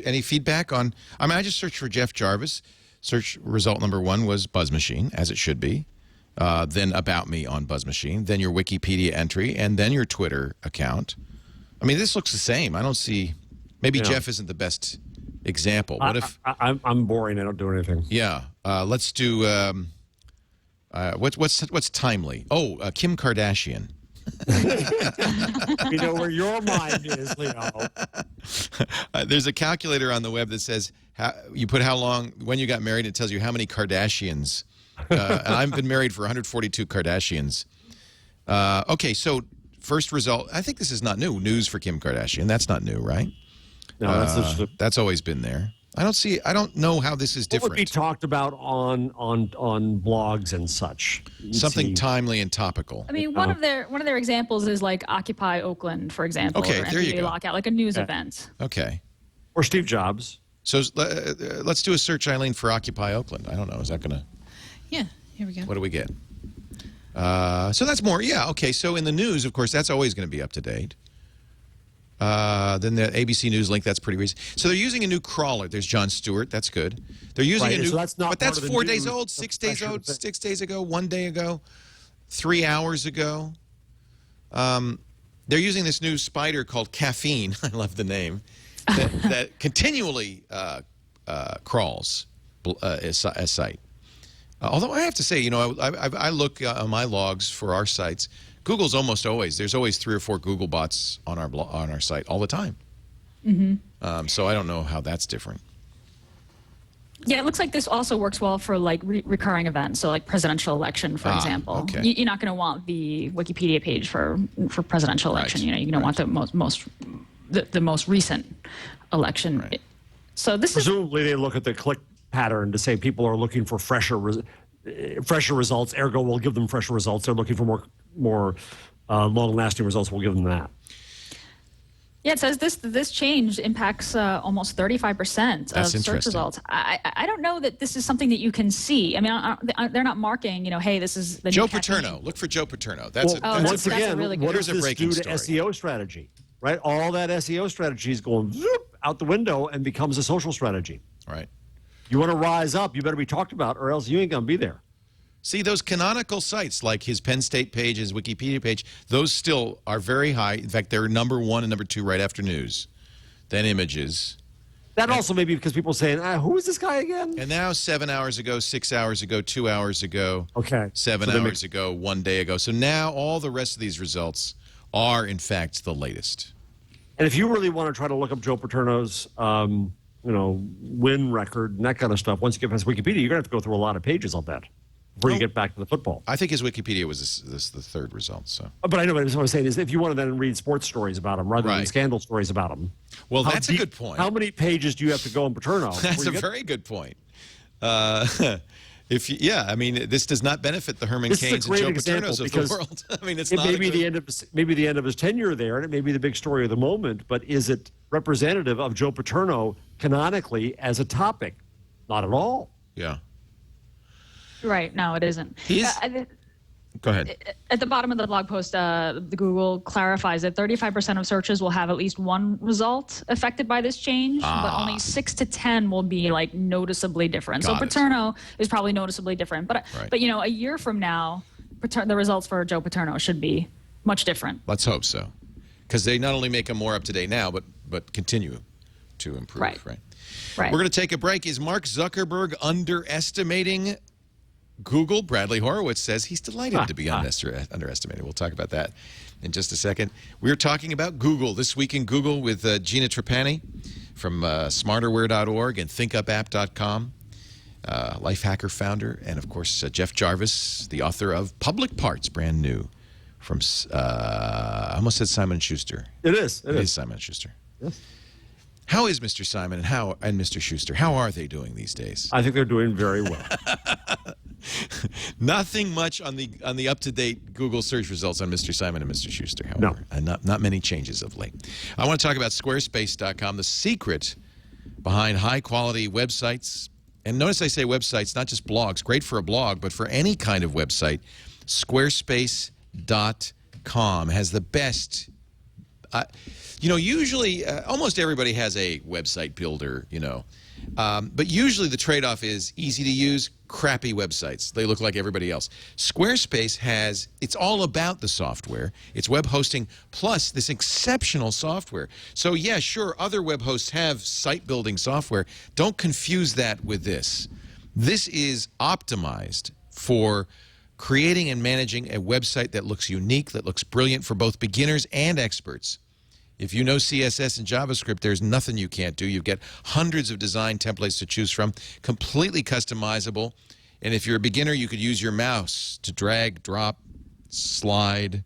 Any feedback on? I just searched for Jeff Jarvis. Search result number 1 was Buzz Machine, as it should be. Then About Me on Buzz Machine. Then your Wikipedia entry, and then your Twitter account. This looks the same. I don't see. Maybe Jeff isn't the best example. What if I'm boring? I don't do anything. Yeah. Let's do. What's timely? Oh, Kim Kardashian. We know where your mind is, Leo. There's a calculator on the web that says you put how long when you got married. It tells you how many Kardashians. And I've been married for 142 Kardashians. Okay, so. First result, I think this is not new. News for Kim Kardashian. That's not new, right? No, that's always been there. I don't know how this is What would different. be talked about on blogs and such? Something timely and topical. I mean, one of their examples is like Occupy Oakland, for example, Okay, or there you NBA go. lockout, like a news event. Okay. Or Steve Jobs. So let's do a search, Eileen, for Occupy Oakland. I don't know. Is that going to... Yeah, here we go. What do we get? So that's more. Yeah, okay. So in the news, of course, that's always going to be up to date. Then the ABC News link, that's pretty recent. So they're using a new crawler. There's Jon Stewart. That's good. They're using a new... So that's not but that's part of the 4 days news. old, 6 days old, 6 days ago, 1 day ago, 3 hours ago. They're using this new spider called Caffeine. I love the name. That continually crawls a site. Although I have to say, you know, I look on my logs for our sites. Google's almost always, there's always 3 or 4 Google bots on our site all the time. So I don't know how that's different. Yeah, it looks like this also works well for like recurring events. So like presidential election, for example. Okay. You're not going to want the Wikipedia page for presidential election. Right. You know, you're going to want the most recent election. Right. So this is Presumably they look at the click pattern to say people are looking for fresher results, ergo we'll give them fresher results. They're looking for more long-lasting results, we'll give them that. Yeah, it says this change impacts almost 35% of search results. I don't know that this is something that you can see. I mean, they're not marking, you know, hey, this is the Joe new campaign. Paterno. Look for Joe Paterno. Once again, really good what Here's does a this breaking do to story. SEO strategy? Right? All that SEO strategy is going zoop out the window and becomes a social strategy. Right. You want to rise up, you better be talked about, or else you ain't going to be there. See, those canonical sites like his Penn State page, his Wikipedia page, those still are very high. In fact, they're number 1 and number 2 right after news, then images. That also may be because people are saying, who is this guy again? And now 7 hours ago, 6 hours ago, 2 hours ago, Okay. 7 hours ago, 1 day ago. So now all the rest of these results are, in fact, the latest. And if you really want to try to look up Joe Paterno's, win record and that kind of stuff, once you get past Wikipedia, you're going to have to go through a lot of pages, I'll bet, before you get back to the football. I think his Wikipedia was the third result. So. But I know, but what I'm saying is if you want to then read sports stories about him rather than Right. scandal stories about him. Well, that's a good point. How many pages do you have to go in Paterno? That's a very good point. I mean, this does not benefit the Herman This is a Cains and great Joe example Paternos of the because world. I mean, it's it not may a be good... the end of his tenure there, and it may be the big story of the moment. But is it representative of Joe Paterno canonically as a topic? Not at all. Yeah. Right. No, it isn't. Go ahead. At the bottom of the blog post, the Google clarifies that 35% of searches will have at least one result affected by this change, but only 6 to 10 will be like noticeably different. Got so it. Paterno is probably noticeably different, but Right. you know, a year from now, the results for Joe Paterno should be much different. Let's hope so, because they not only make them more up to date now, but continue to improve. Right. Right. Right. We're going to take a break. Is Mark Zuckerberg underestimating Google? Bradley Horowitz says he's delighted to be underestimated. We'll talk about that in just a second. We're talking about Google This Week in Google with Gina Trapani from smarterware.org and thinkupapp.com, Lifehacker founder, and of course Jeff Jarvis, the author of Public Parts, brand new from I almost said Simon & Schuster. It is. It is Simon & Schuster. Yes. How is Mr. Simon and Mr. Schuster? How are they doing these days? I think they're doing very well. Nothing much on the up-to-date Google search results on Mr. Simon and Mr. Schuster, however. No. And not many changes of late. I want to talk about Squarespace.com, the secret behind high-quality websites. And notice I say websites, not just blogs. Great for a blog, but for any kind of website. Squarespace.com has the best... usually almost everybody has a website builder, but usually the trade-off is easy to use, crappy websites. They look like everybody else. Squarespace it's all about the software. It's web hosting plus this exceptional software. So yeah, sure, other web hosts have site building software. Don't confuse that with this. This is optimized for creating and managing a website that looks unique, that looks brilliant for both beginners and experts. If you know CSS and JavaScript, there's nothing you can't do. You've got hundreds of design templates to choose from, completely customizable. And if you're a beginner, you could use your mouse to drag, drop, slide.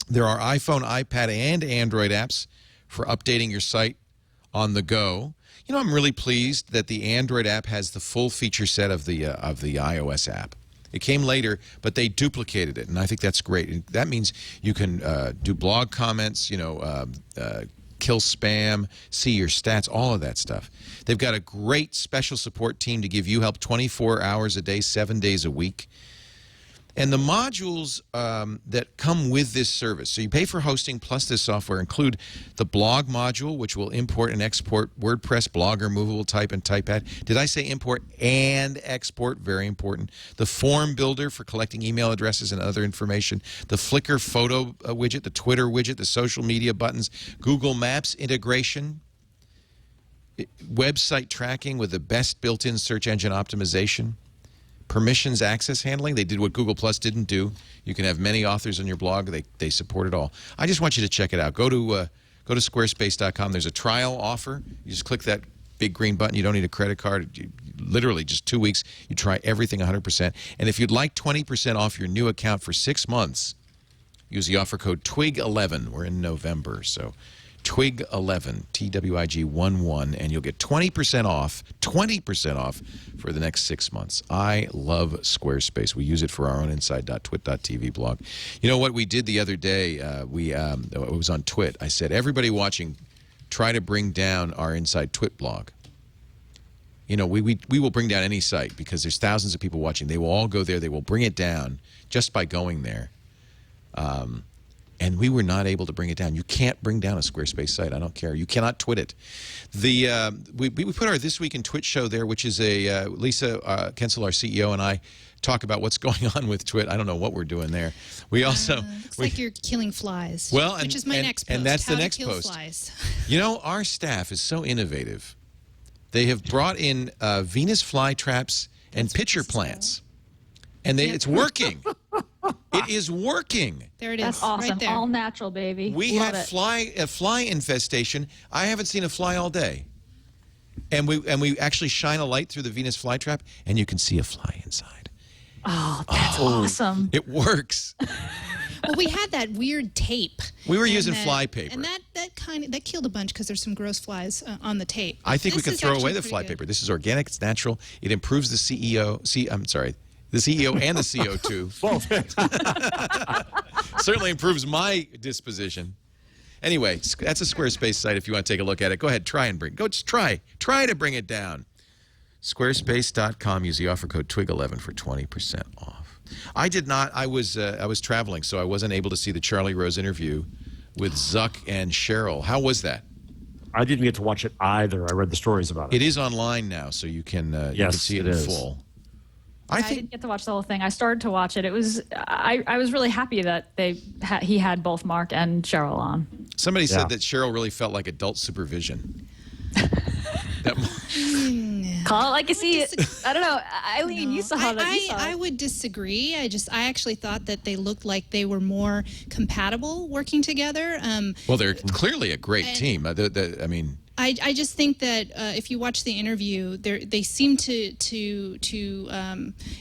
There are iPhone, iPad, and Android apps for updating your site on the go. You know, I'm really pleased that the Android app has the full feature set of the iOS app. It came later, but they duplicated it, and I think that's great. And that means you can do blog comments, you know, kill spam, see your stats, all of that stuff. They've got a great special support team to give you help 24 hours a day, 7 days a week. And the modules that come with this service, so you pay for hosting plus this software, include the blog module, which will import and export WordPress, Blogger, Movable Type, and Typepad. Did I say import and export? Very important. The form builder for collecting email addresses and other information. The Flickr photo widget, the Twitter widget, the social media buttons, Google Maps integration, website tracking with the best built-in search engine optimization. Permissions access handling. They did what Google Plus didn't do. You can have many authors on your blog. They support it all. I just want you to check it out. Go to squarespace.com. There's a trial offer. You just click that big green button. You don't need a credit card. Literally just 2 weeks. You try everything 100%. And if you'd like 20% off your new account for 6 months, use the offer code TWIG11. We're in November, so TWIG11, TWIG11, and you'll get 20% off for the next 6 months. I love Squarespace. We use it for our own inside.twit.tv blog. You know what we did the other day? It was on Twit. I said, everybody watching, try to bring down our Inside Twit blog. You know, we will bring down any site because there's thousands of people watching. They will all go there. They will bring it down just by going there. And we were not able to bring it down. You can't bring down a Squarespace site. I don't care. You cannot twit it. We put our This Week in Twit show there, which is a Lisa Kensel, our CEO, and I talk about what's going on with Twit. I don't know what we're doing there. We also looks like you're killing flies. Well, which is my next post. And that's How the next to kill post. Flies. You know, our staff is so innovative. They have brought in Venus flytraps and pitcher plants, and it's working. It is working. There it is. That's awesome. Right there. All natural, baby. We Love had it. a fly infestation. I haven't seen a fly all day. And we actually shine a light through the Venus flytrap, and you can see a fly inside. Oh, that's awesome. It works. Well, we had that weird tape. We were using fly paper. And that killed a bunch because there's some gross flies on the tape. I think we This could is throw away actually the pretty fly good. paper. This is organic. It's natural. It improves the CEO and the CO2. Certainly improves my disposition. Anyway, that's a Squarespace site if you want to take a look at it. Go ahead, try to bring it down. Squarespace.com. Use the offer code TWIG11 for 20% off. I did not. I was traveling, so I wasn't able to see the Charlie Rose interview with Zuck and Cheryl. How was that? I didn't get to watch it either. I read the stories about it. It is online now, so you can see it in full. I didn't get to watch the whole thing. I started to watch it. It was I was really happy that he had both Mark and Cheryl on. Somebody said that Cheryl really felt like adult supervision. Call it like you see it. I don't know. Eileen, you saw that. I would disagree. I actually thought that they looked like they were more compatible working together. Well, they're clearly a great team. I mean, I just think that if you watch the interview, they seem to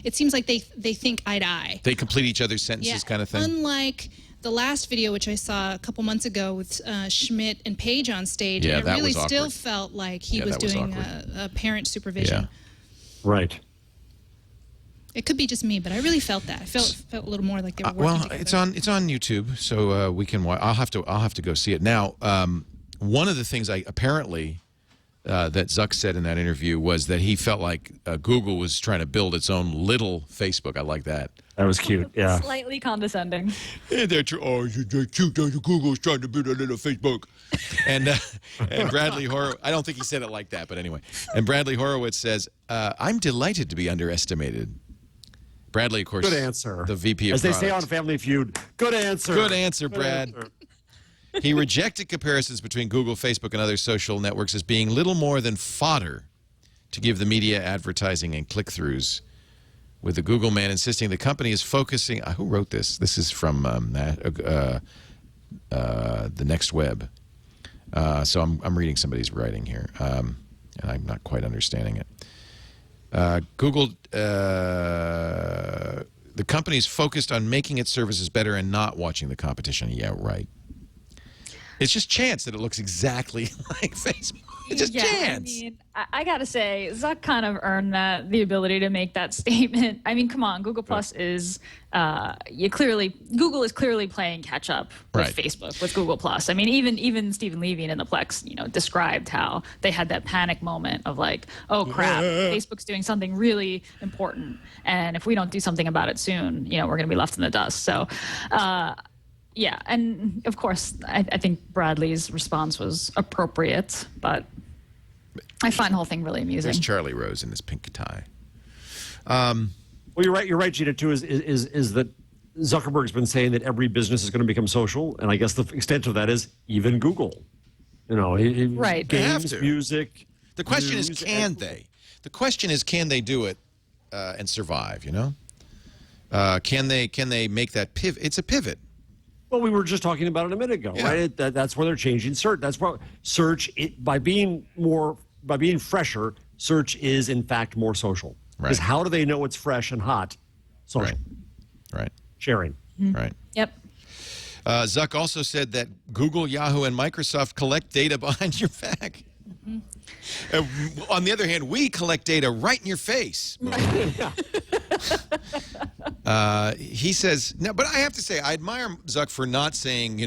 it seems like they think eye to eye. They complete each other's sentences, kind of thing. Unlike the last video, which I saw a couple months ago with Schmidt and Paige on stage, Yeah, and it that really was awkward. still felt like he was that was doing awkward. a parent supervision. Yeah. Right. It could be just me, but I really felt that. I felt a little more like they were working together. it's on YouTube, so we can watch. I'll have to go see it now. One of the things apparently that Zuck said in that interview was that he felt like Google was trying to build its own little Facebook. I like that. That was cute. Yeah. Slightly condescending. Hey, they're cute. Google's trying to build a little Facebook. And Bradley Horowitz, I don't think he said it like that, but anyway. And Bradley Horowitz says, I'm delighted to be underestimated. Bradley, of course, Good answer. the VP of As they product. say on Family Feud, good answer. Good answer, Brad. He rejected comparisons between Google, Facebook, and other social networks as being little more than fodder to give the media advertising and click-throughs, with the Google man insisting the company is focusing... who wrote this? This is from the Next Web. So I'm reading somebody's writing here, and I'm not quite understanding it. Google... the company is focused on making its services better and not watching the competition. Yeah, right. It's just chance that it looks exactly like Facebook. It's just chance. I mean, I gotta say, Zuck kind of earned the ability to make that statement. I mean, come on, Google Plus is Google is clearly playing catch up with Facebook, with Google Plus. I mean, even Stephen Levy in the Plex, described how they had that panic moment of like, oh crap, Facebook's doing something really important, and if we don't do something about it soon, we're gonna be left in the dust. So. Yeah, and of course, I think Bradley's response was appropriate, but I find the whole thing really amusing. There's Charlie Rose in this pink tie. Well, you're right. You're right, Gina. Too is that Zuckerberg's been saying that every business is going to become social, and I guess the extent of that is even Google. Right. Games, music. The question is, can they? The question is, can they do it and survive? Can they make that pivot? It's a pivot. Well, we were just talking about it a minute ago, right? That's where they're changing search. That's why search, by being fresher, search is in fact more social. Because how do they know it's fresh and hot? Social. Right. Sharing. Right. Yep. Zuck also said that Google, Yahoo, and Microsoft collect data behind your back. On the other hand, we collect data right in your face. He says, no, but I have to say, I admire Zuck for not saying,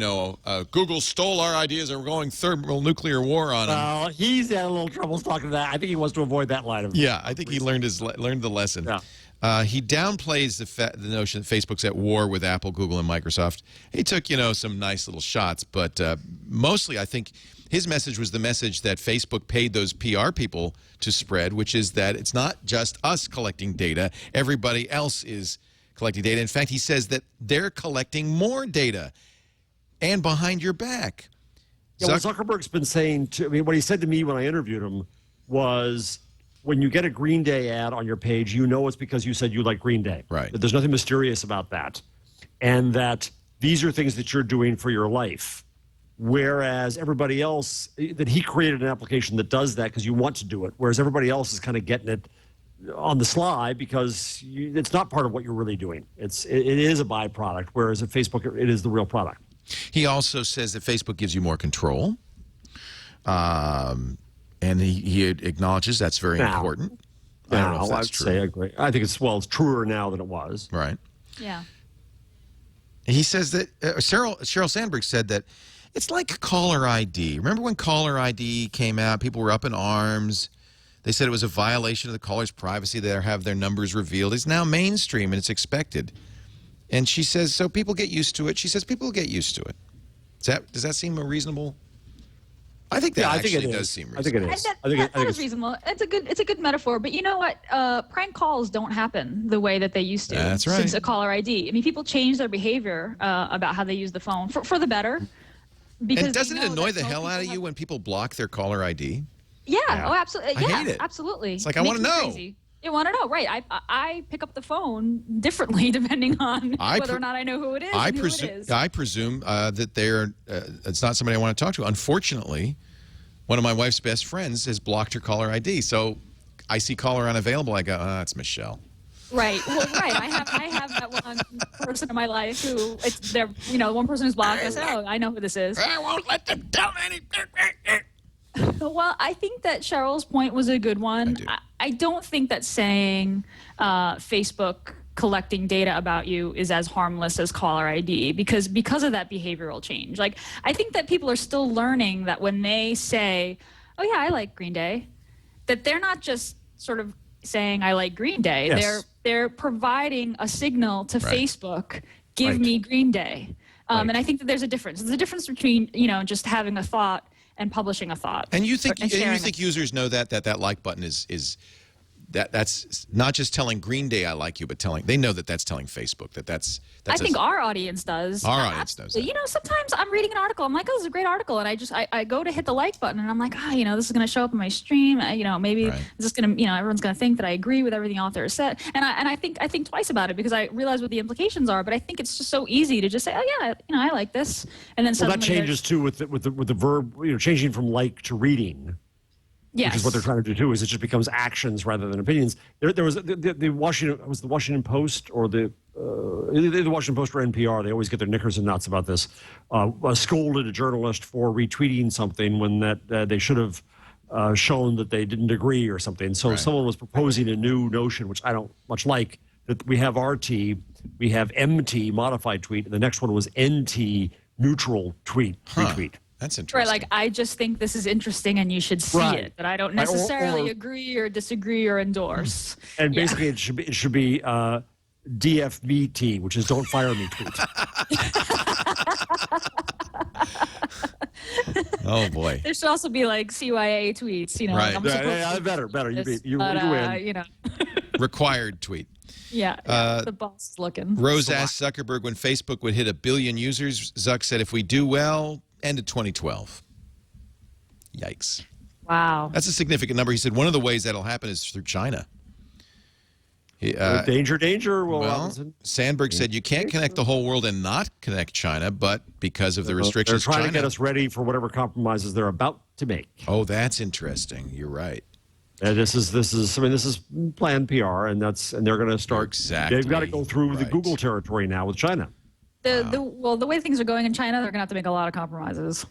Google stole our ideas and we're going thermonuclear war on them. Well, he's had a little trouble talking to that. I think he wants to avoid that line of. Yeah, I think he learned the lesson. Yeah. He downplays the notion that Facebook's at war with Apple, Google, and Microsoft. He took, some nice little shots, but mostly I think his message was the message that Facebook paid those PR people to spread, which is that it's not just us collecting data. Everybody else is collecting data. In fact, he says that they're collecting more data and behind your back. Yeah, what Zuckerberg's been saying, what he said to me when I interviewed him was, when you get a Green Day ad on your page, it's because you said you like Green Day. Right. That there's nothing mysterious about that. And that these are things that you're doing for your life. Whereas everybody else, that he created an application that does that because you want to do it, whereas everybody else is kind of getting it on the sly because it's not part of what you're really doing. It is a byproduct, whereas at Facebook, it is the real product. He also says that Facebook gives you more control, and he acknowledges that's very important. I don't know if that's true. I agree. I think it's truer now than it was. Right. Yeah. He says that Sheryl Sandberg said that it's like caller ID. Remember when caller ID came out? People were up in arms. They said it was a violation of the caller's privacy to have their numbers revealed. It's now mainstream and it's expected. And she says, so people get used to it. She says people get used to it. Does that seem reasonable? I think that actually does seem reasonable. I think it is. That is reasonable. It's a good metaphor. But you know what? Prank calls don't happen the way that they used to. That's right. Since a caller ID. I mean, people change their behavior about how they use the phone for the better. And doesn't it annoy the hell out of you when people block their caller ID? Yeah. Oh, absolutely. I hate it. Absolutely. It's like, I want to know. Crazy. You want to know, right? I pick up the phone differently depending on whether or not I know who it is. I presume that it's not somebody I want to talk to. Unfortunately, one of my wife's best friends has blocked her caller ID. So I see caller unavailable. I go, it's Michelle. Right. Well, right. I have that one person in my life who one person who's blocked. I say, I know who this is. I won't let them tell anything. Well, I think that Cheryl's point was a good one. I don't think that saying Facebook collecting data about you is as harmless as caller ID because of that behavioral change. Like, I think that people are still learning that when they say, oh, yeah, I like Green Day, that they're not just sort of saying I like Green Day. Yes. They're providing a signal to Facebook, give me Green Day. And I think that there's a difference. There's a difference between, just having a thought and publishing a thought. And you think users know that like button is that's not just telling Green Day I like you, but they know that's telling Facebook that's I think our audience does. Our audience knows that. Sometimes I'm reading an article, I'm like, oh, this is a great article, and I go to hit the like button, and I'm like, this is going to show up in my stream. Maybe this is going to, everyone's going to think that I agree with everything the author has said, and I think twice about it because I realize what the implications are. But I think it's just so easy to just say, oh yeah, I like this, and then suddenly that changes too with the verb, changing from like to reading. Yes. Which is what they're trying to do too. Is it just becomes actions rather than opinions? There was the Washington Post or the the Washington Post or NPR, they always get their knickers in knots about this, scolded a journalist for retweeting something when that they should have shown that they didn't agree or something. So someone was proposing a new notion, which I don't much like, that we have RT, we have MT, modified tweet, and the next one was NT, neutral tweet, retweet. That's interesting. Right, like I just think this is interesting and you should see it, but I don't necessarily agree or disagree or endorse. And basically, it should be DFBT, which is don't fire me tweet. Oh boy. There should also be like CYA tweets, you know. Right. Like Better. You win. You know. Required tweet. Yeah, the boss is looking. Rose asked Zuckerberg when Facebook would hit 1 billion users. Zuck said, if we do well, end of 2012. Yikes. Wow. That's a significant number. He said one of the ways that'll happen is through China. Danger, Will Well, Robinson. Sandberg said you can't connect the whole world and not connect China, but because of the restrictions, they're trying to get us ready for whatever compromises they're about to make. Oh, that's interesting. You're right. This is planned PR, and they're going to start. Exactly. They've got to go through the Google territory now with China. The way things are going in China, they're going to have to make a lot of compromises.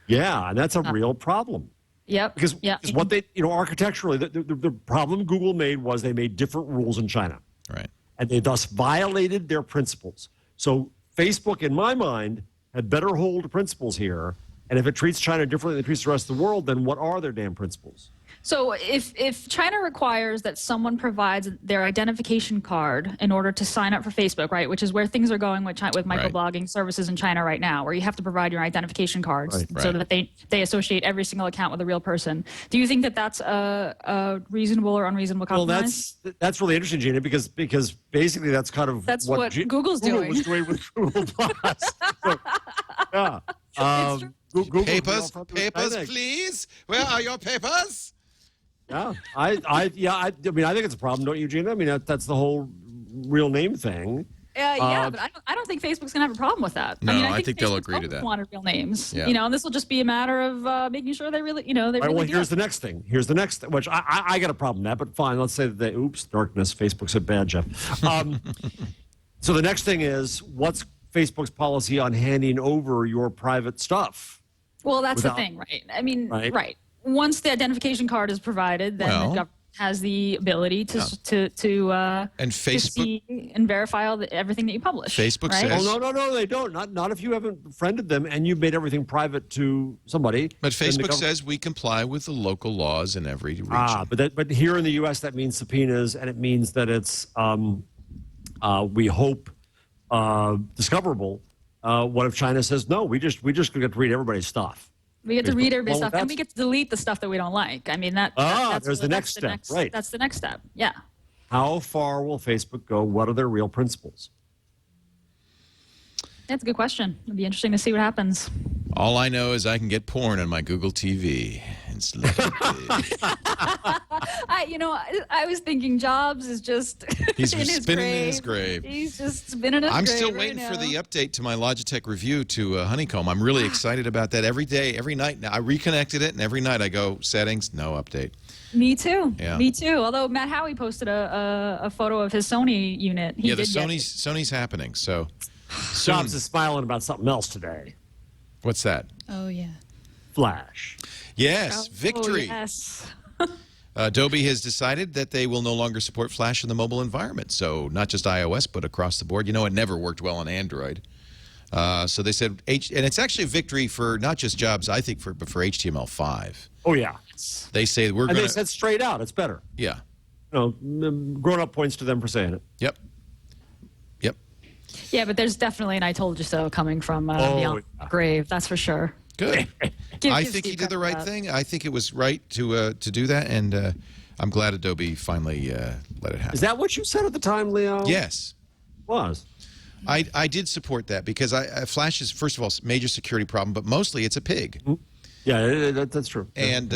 Yeah, and that's a real problem. Yep. Because what they, architecturally, the problem Google made was they made different rules in China. Right. And they thus violated their principles. So Facebook, in my mind, had better hold principles here. And if it treats China differently than it treats the rest of the world, then what are their damn principles? So if China requires that someone provides their identification card in order to sign up for Facebook, right, which is where things are going with microblogging services in China right now, where you have to provide your identification cards so that they associate every single account with a real person. Do you think that that's a reasonable or unreasonable compromise? Well, that's really interesting, Gina, because basically that's kind of what Google's doing. was doing with Google Plus. So, yeah. Papers, please. Where are your papers? Yeah, I mean, I think it's a problem, don't you, Gina? I mean, that's the whole real name thing. But I don't think Facebook's going to have a problem with that. No, I think they'll agree to that. Want real names, yeah. And this will just be a matter of making sure they really, Here's the next thing. Which I got a problem with that, but fine. Let's say that darkness. Facebook said bad, Jeff. So the next thing is, what's Facebook's policy on handing over your private stuff? Well, that's the thing, right? I mean, right. Once the identification card is provided, then the government has the ability to see and verify everything that you publish. Facebook says, "Oh no, they don't. Not if you haven't friended them and you've made everything private to somebody." But Facebook says we comply with the local laws in every region. But here in the U.S. that means subpoenas, and it means that it's we hope discoverable. What if China says no? We just get to read everybody's stuff. We get to read everybody's stuff, and we get to delete the stuff that we don't like. I mean, that's the next step, right? That's the next step. Yeah. How far will Facebook go? What are their real principles? That's a good question. It'll be interesting to see what happens. All I know is I can get porn on my Google TV. I was thinking Jobs is just he's in his spinning grave. in his grave. He's just spinning his grave. I'm still waiting for the update to my Logitech review to Honeycomb. I'm really excited about that. Every day, every night. Now I reconnected it, and every night I go settings, no update. Me too. Yeah. Me too. Although Matt Howey posted a photo of his Sony unit. Sony's happening. So Jobs is smiling about something else today. What's that? Oh yeah. Flash. Yes, victory. Yes. Adobe has decided that they will no longer support Flash in the mobile environment. So not just iOS, but across the board. It never worked well on Android. So they said, and it's actually a victory for not just Jobs, I think, but for HTML5. Oh, yeah. They say we're going to... And they said straight out, it's better. Yeah. Grown-up points to them for saying it. Yep. Yeah, but there's definitely an I told you so coming from beyond the grave. That's for sure. Good. I think he did the right thing. I think it was right to do that, and I'm glad Adobe finally let it happen. Is that what you said at the time, Leo? Yes. Was. I did support that because Flash is, first of all, a major security problem, but mostly it's a pig. Yeah, that's true. And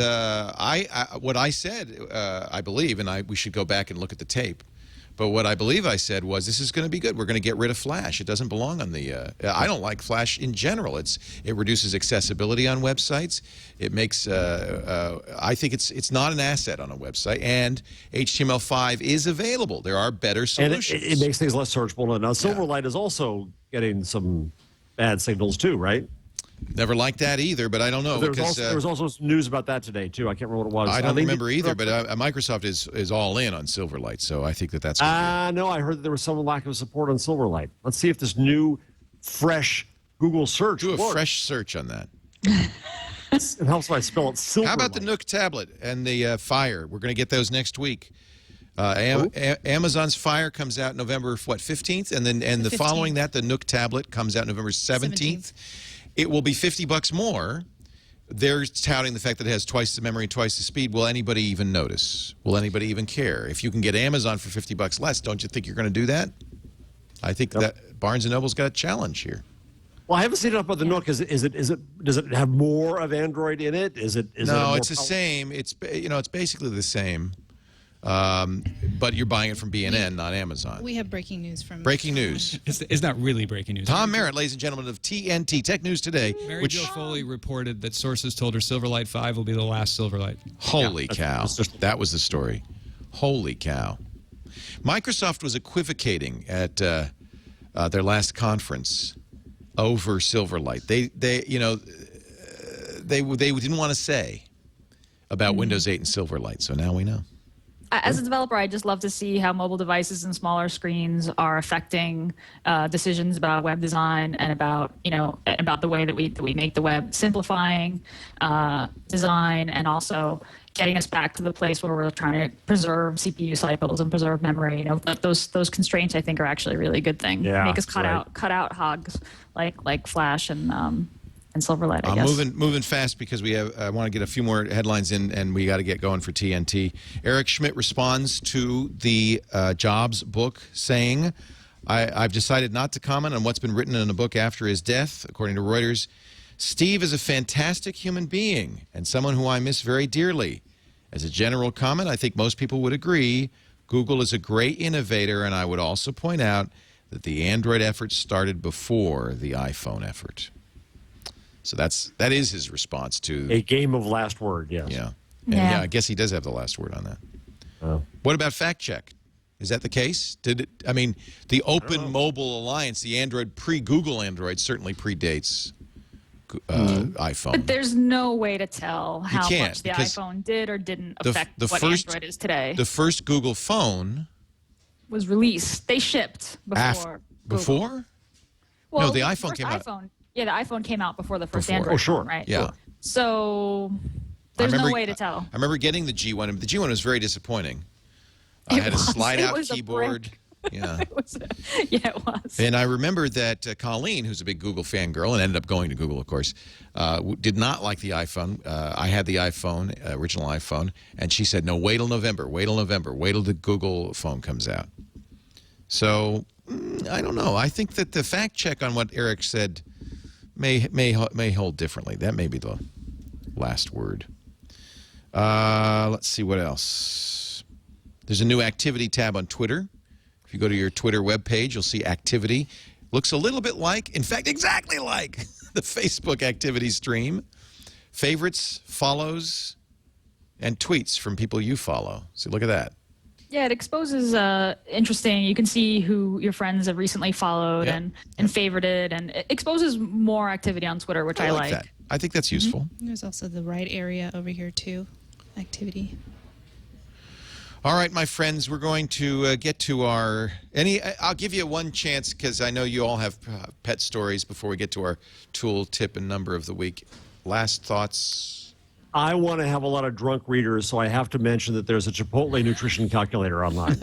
what I said, I believe, and we should go back and look at the tape, But what I believe I said was, this is going to be good. We're going to get rid of Flash. It doesn't belong on the. I don't like Flash in general. It reduces accessibility on websites. It makes. I think it's not an asset on a website. And HTML5 is available. There are better solutions. And it makes things less searchable. Now, Silverlight is also getting some bad signals too, right? Never liked that either, but I don't know. There was also some news about that today, too. I can't remember what it was. I don't remember either, but Microsoft is all in on Silverlight, so I think that's going to no, I heard that there was some lack of support on Silverlight. Let's see if this new, fresh Google search do a works. fresh search on that. It helps if I spell it Silverlight. How about the Nook tablet and the Fire? We're going to get those next week. Amazon's Fire comes out November, 15th? And then the following that, the Nook tablet comes out November 17th. It will be $50 more. They're touting the fact that it has twice the memory and twice the speed. Will anybody even notice? Will anybody even care? If you can get Amazon for $50 less, don't you think you're going to do that? I think that Barnes & Noble's got a challenge here. Well, I haven't seen it up on the Nook. Does it have more of Android in it? No, it's the same. It's basically the same. But you're buying it from B&N, not Amazon. We have breaking news from... Breaking news. It's not really breaking news. Tom Merritt, ladies and gentlemen of TNT, Tech News Today. Mary Jo Foley reported that sources told her Silverlight 5 will be the last Silverlight. Holy cow. That was the story. Holy cow. Microsoft was equivocating at their last conference over Silverlight. They didn't want to say about Windows 8 and Silverlight, so now we know. As a developer, I just love to see how mobile devices and smaller screens are affecting decisions about web design and about the way that we make the web, simplifying design, and also getting us back to the place where we're trying to preserve CPU cycles and preserve memory. Those constraints I think are actually a really good thing. Yeah, make us cut out hogs like Flash and Silverlight, I guess. Moving fast because I want to get a few more headlines in, and we got to get going for TNT. Eric Schmidt responds to the Jobs book saying, I've decided not to comment on what's been written in a book after his death. According to Reuters, Steve is a fantastic human being and someone who I miss very dearly. As a general comment, I think most people would agree Google is a great innovator, and I would also point out that the Android effort started before the iPhone effort. So that is his response to a game of last word. Yes. Yeah. And I guess he does have the last word on that. What about fact check? Is that the case? The Open Mobile Alliance, the Android pre-Google Android, certainly predates iPhone. But there's no way to tell how much the because iPhone did or didn't affect what Android is today. The first Google phone was released. They shipped before. Before? Well, no, the iPhone came out. Yeah, the iPhone came out before the first Android. Oh, sure. Phone, right? Yeah. So there's no way to tell. I remember getting the G1. The G1 was very disappointing. I had a slide-out keyboard. Yeah. It was. And I remember that Colleen, who's a big Google fangirl and ended up going to Google, of course, did not like the iPhone. I had the iPhone, original iPhone, and she said, no, wait till November, wait till the Google phone comes out. So, I don't know. I think that the fact check on what Eric said may hold differently. That may be the last word. Let's see what else. There's a new activity tab on Twitter. If you go to your Twitter webpage, you'll see activity. Looks a little bit like, in fact, exactly like the Facebook activity stream. Favorites, follows, and tweets from people you follow. So look at that. Yeah, it exposes interesting. You can see who your friends have recently followed and favorited, and it exposes more activity on Twitter, which I like. That. I think that's useful. There's also the right area over here too, activity. All right, my friends, we're going to get to our I'll give you one chance because I know you all have pet stories before we get to our tool tip and number of the week. Last thoughts. I want to have a lot of drunk readers, so I have to mention that there's a Chipotle nutrition calculator online.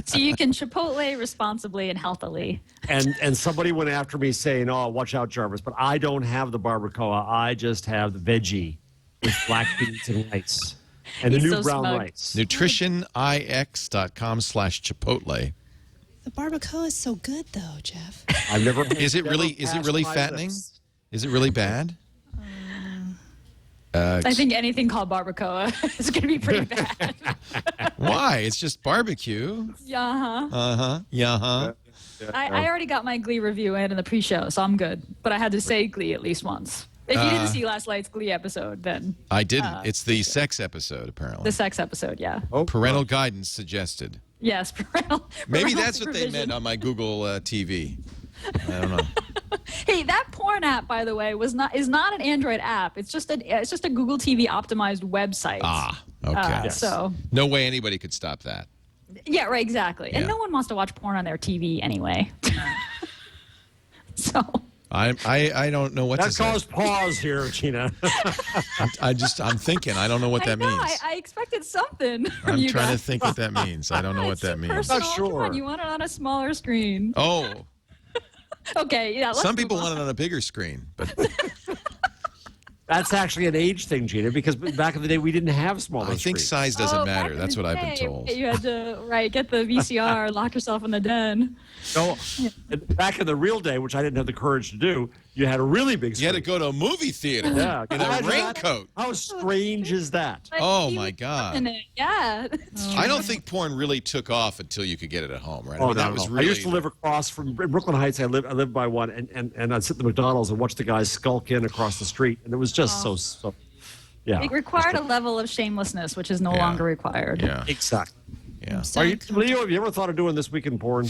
So you can Chipotle responsibly and healthily. And somebody went after me saying, oh, watch out, Jarvis, but I don't have the barbacoa. I just have the veggie with black beans and rice. And the new brown rice. NutritionIX.com/Chipotle. The barbacoa is so good, though, Jeff. I've never. Is it really fattening? Is it really bad? I think anything called barbacoa is going to be pretty bad. Why? It's just barbecue. I already got my Glee review in the pre-show, so I'm good. But I had to say Glee at least once. If you didn't see last night's Glee episode, then I didn't. It's the sex episode, apparently. the sex episode, yeah. Parental guidance suggested. Yes, parental. Maybe parental that's what they supervision. meant on my Google TV. I don't know. Hey, that porn app, by the way, is not an Android app. It's just a Google TV optimized website. Ah, okay. So No way anybody could stop that. yeah, right, exactly. And Yeah. no one wants to watch porn on their TV anyway. So I don't know what to That say. caused pause here, Gina. I'm thinking. I don't know what that I know, means. I expected something from I'm you trying to guys. think what that means. I don't know what It's that too means. personal. Not Come on, sure. you want it on a smaller screen. Oh, Okay, yeah. Let's some people move on. want it on a bigger screen, but That's actually an age thing, Gina, because back in the day we didn't have smaller I think screens. size doesn't Oh, matter. back in That's the what I've been day, told. You had to get the VCR, lock yourself in the den. No, back in the real day, which I didn't have the courage to do, you had a really big You screen. had to go to a movie theater Yeah, in a imagine that. raincoat. How strange is that? Like, Oh, you my were God. in it. Yeah. I don't think porn really took off until you could get it at home, right? I Oh, mean, no, that was no. really. I used to live across from in Brooklyn Heights. I lived by one, and I'd sit in the McDonald's and watch the guys skulk in across the street, and it was just so. Yeah, It required a level of shamelessness, which is no Yeah. longer required. Yeah, exactly. yeah. Are you, Leo? Have you ever thought of doing this week in porn?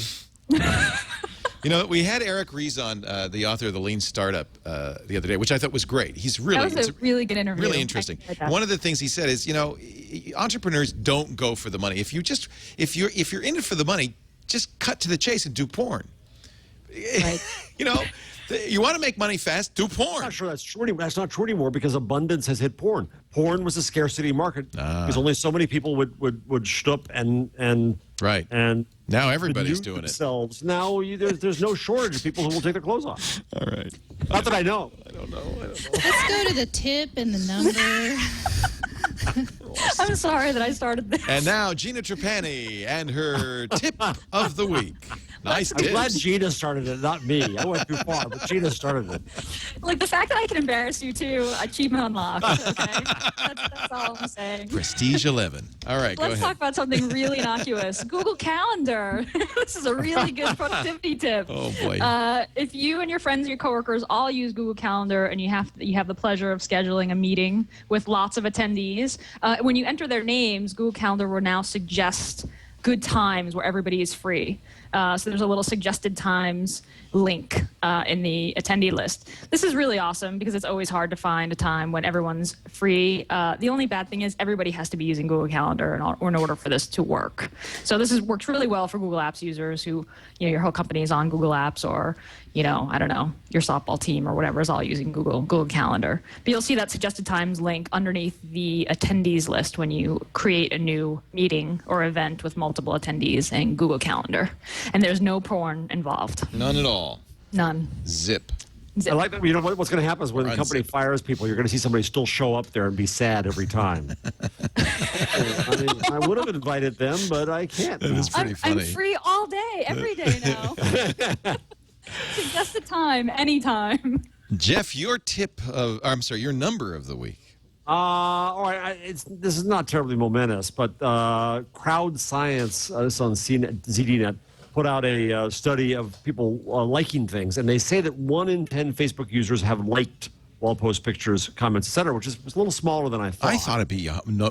You know, we had Eric Ries on, the author of The Lean Startup, the other day, which I thought was great. He's really, That was a really good interview. really I interesting. enjoyed that. One of the things he said is, you know, entrepreneurs don't go for the money. If you're in it for the money, just cut to the chase and do porn. Right. You know, you want to make money fast, do I'm porn. not sure that's true anymore. That's not true anymore because abundance has hit porn. Porn was a scarcity market because only so many people would shtup and Right. and Now everybody's denude doing it. themselves. Now there's no shortage of people who will take their clothes off. All right. Not that I know. I don't know. Let's go to the tip and the number. I'm sorry that I started this. And now Gina Trapani and her tip of the week. Nice I'm glad tips. Gina started it, not me. I went too far, but Gina started it. Like the fact that I can embarrass you too, achievement unlocked. Okay, that's all I'm saying. Prestige 11. All right, go Let's ahead. talk about something really innocuous. Google Calendar. This is a really good productivity tip. Oh, boy. If you and your friends, your coworkers all use Google Calendar, and you have the pleasure of scheduling a meeting with lots of attendees, when you enter their names, Google Calendar will now suggest good times where everybody is free. So there's a little suggested times link in the attendee list. This is really awesome because it's always hard to find a time when everyone's free. The only bad thing is everybody has to be using Google Calendar in order for this to work. So this works really well for Google Apps users who, your whole company is on Google Apps, or, I don't know, your softball team or whatever is all using Google Calendar. But you'll see that suggested times link underneath the attendees list when you create a new meeting or event with multiple attendees in Google Calendar. And there's no porn involved. None at all. None. Zip. I like that. You know what's going to happen is when the company Unzip. fires people, you're going to see somebody still show up there and be sad every time. I would have invited them, but I can't. That now. is pretty I'm funny. free all day, every day now. Suggest a time, anytime. Jeff, your your number of the week. All right. This is not terribly momentous, but Crowd Science, this on ZDNet, put out a study of people liking things, and they say that 1 in 10 Facebook users have liked wall post pictures, comments, etc., which is a little smaller than I thought. I thought it'd be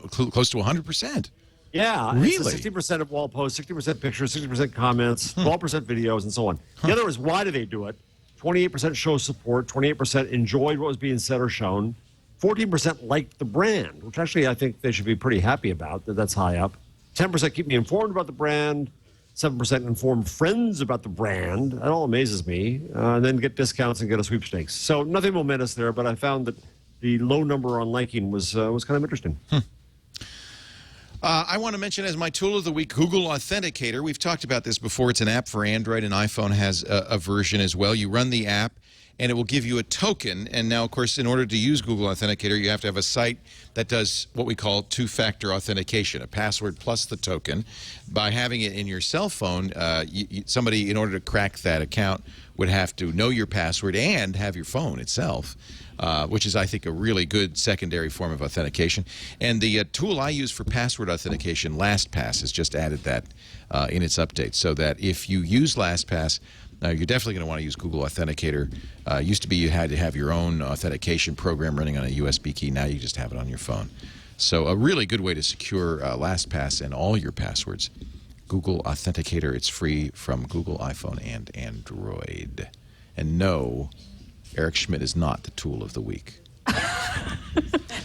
close to 100%. Yeah, Really? 60% of wall posts, 60% pictures, 60% comments, 12% videos, and so on. The other is, why do they do it? 28% show support, 28% enjoyed what was being said or shown, 14% liked the brand, which actually I think they should be pretty happy about. That's high up. 10% keep me informed about the brand. 7% inform friends about the brand. That all amazes me. And then get discounts and get a sweepstakes. So nothing momentous there, but I found that the low number on liking was kind of interesting. I want to mention as my tool of the week, Google Authenticator. We've talked about this before. It's an app for Android, and iPhone has a version as well. You run the app, and it will give you a token. And now, of course, in order to use Google Authenticator, you have to have a site that does what we call two-factor authentication, a password plus the token. By having it in your cell phone, somebody, in order to crack that account, would have to know your password and have your phone itself. which is, I think, a really good secondary form of authentication. And the tool I use for password authentication, LastPass, has just added that in its update, so that if you use LastPass, you're definitely going to want to use Google Authenticator. Used to be you had to have your own authentication program running on a USB key. Now you just have it on your phone. So a really good way to secure LastPass and all your passwords. Google Authenticator. It's free from Google, iPhone, and Android. And no, Eric Schmidt is not the tool of the week. That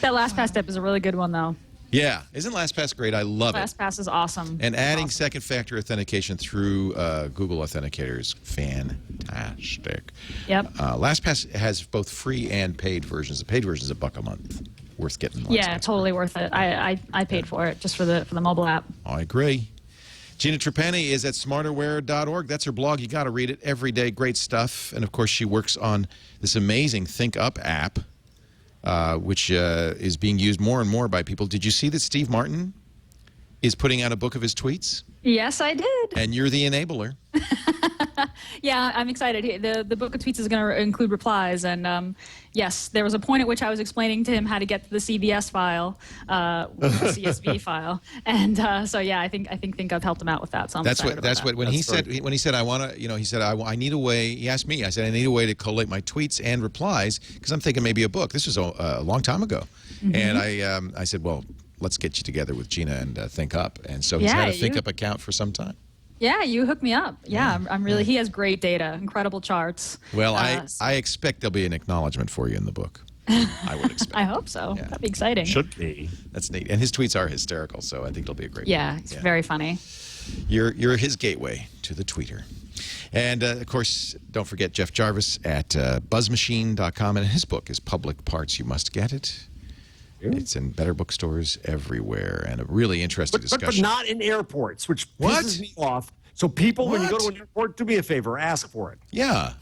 LastPass tip is a really good one, though. Yeah. Isn't LastPass great? I love it. LastPass is awesome. And adding second factor authentication through Google Authenticator is fantastic. Yep. LastPass has both free and paid versions. The paid version is $1 a month. Worth getting. Yeah, totally worth it. I paid for it just for the mobile app. I agree. Gina Trapani is at smarterware.org. That's her blog. You got to read it every day. Great stuff. And of course, she works on this amazing Think Up app, which is being used more and more by people. Did you see that Steve Martin is putting out a book of his tweets? Yes, I did. And you're the enabler. Yeah, I'm excited. The book of tweets is going to include replies, and yes, there was a point at which I was explaining to him how to get to the CBS file, the CSV file, and so yeah, I think I've helped him out with that. So I'm excited about that. When he said I want to, he said I need a way. He asked me. I said I need a way to collate my tweets and replies because I'm thinking maybe a book. This was a long time ago, and I said, well, let's get you together with Gina and Think Up, and so he's had a Think Up account for some time. Yeah, you hooked me up. Yeah, I'm really. He has great data, incredible charts. Well, I expect there'll be an acknowledgement for you in the book. I would expect. I hope so. Yeah. That'd be exciting. Should be. That's neat. And his tweets are hysterical, so I think it'll be a great. Yeah, it's very funny. You're his gateway to the tweeter. And, of course, don't forget Jeff Jarvis at buzzmachine.com, and his book is Public Parts. You must get it. It's in better bookstores everywhere, and a really interesting discussion. But not in airports, which pisses me off. So people, when you go to an airport, do me a favor, ask for it. Yeah.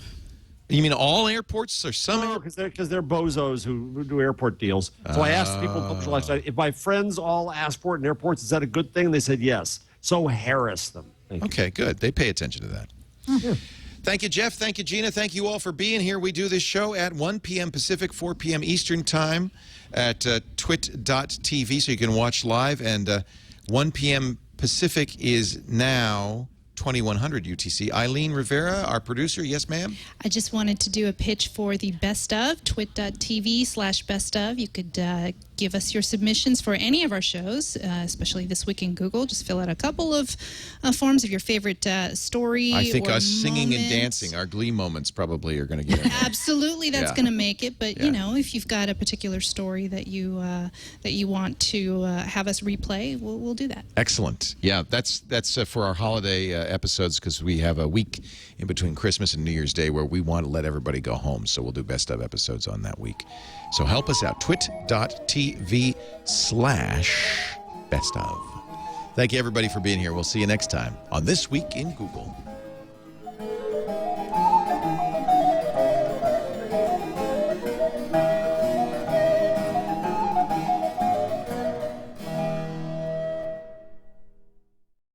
You mean all airports or some? No, because they're bozos who do airport deals. So I asked people in public life, if my friends all ask for it in airports, is that a good thing? They said yes. So harass them. Okay, good. They pay attention to that. Yeah. Thank you, Jeff. Thank you, Gina. Thank you all for being here. We do this show at 1 p.m. Pacific, 4 p.m. Eastern Time at twit.tv, so you can watch live. And 1 p.m. Pacific is now 2100 UTC. Eileen Rivera, our producer. Yes, ma'am? I just wanted to do a pitch for the best of, twit.tv/best of. You could give us your submissions for any of our shows, especially This Week in Google. Just fill out a couple of forms of your favorite story. I think or us singing moment. and dancing, our glee moments probably are going to get in there. Absolutely, that's going to make it. But you know, if you've got a particular story that you want to have us replay, we'll do that. Excellent. Yeah, that's for our holiday episodes, because we have a week in between Christmas and New Year's Day where we want to let everybody go home. So we'll do best of episodes on that week. So help us out. twit.tv/best of. Thank you, everybody, for being here. We'll see you next time on This Week in Google.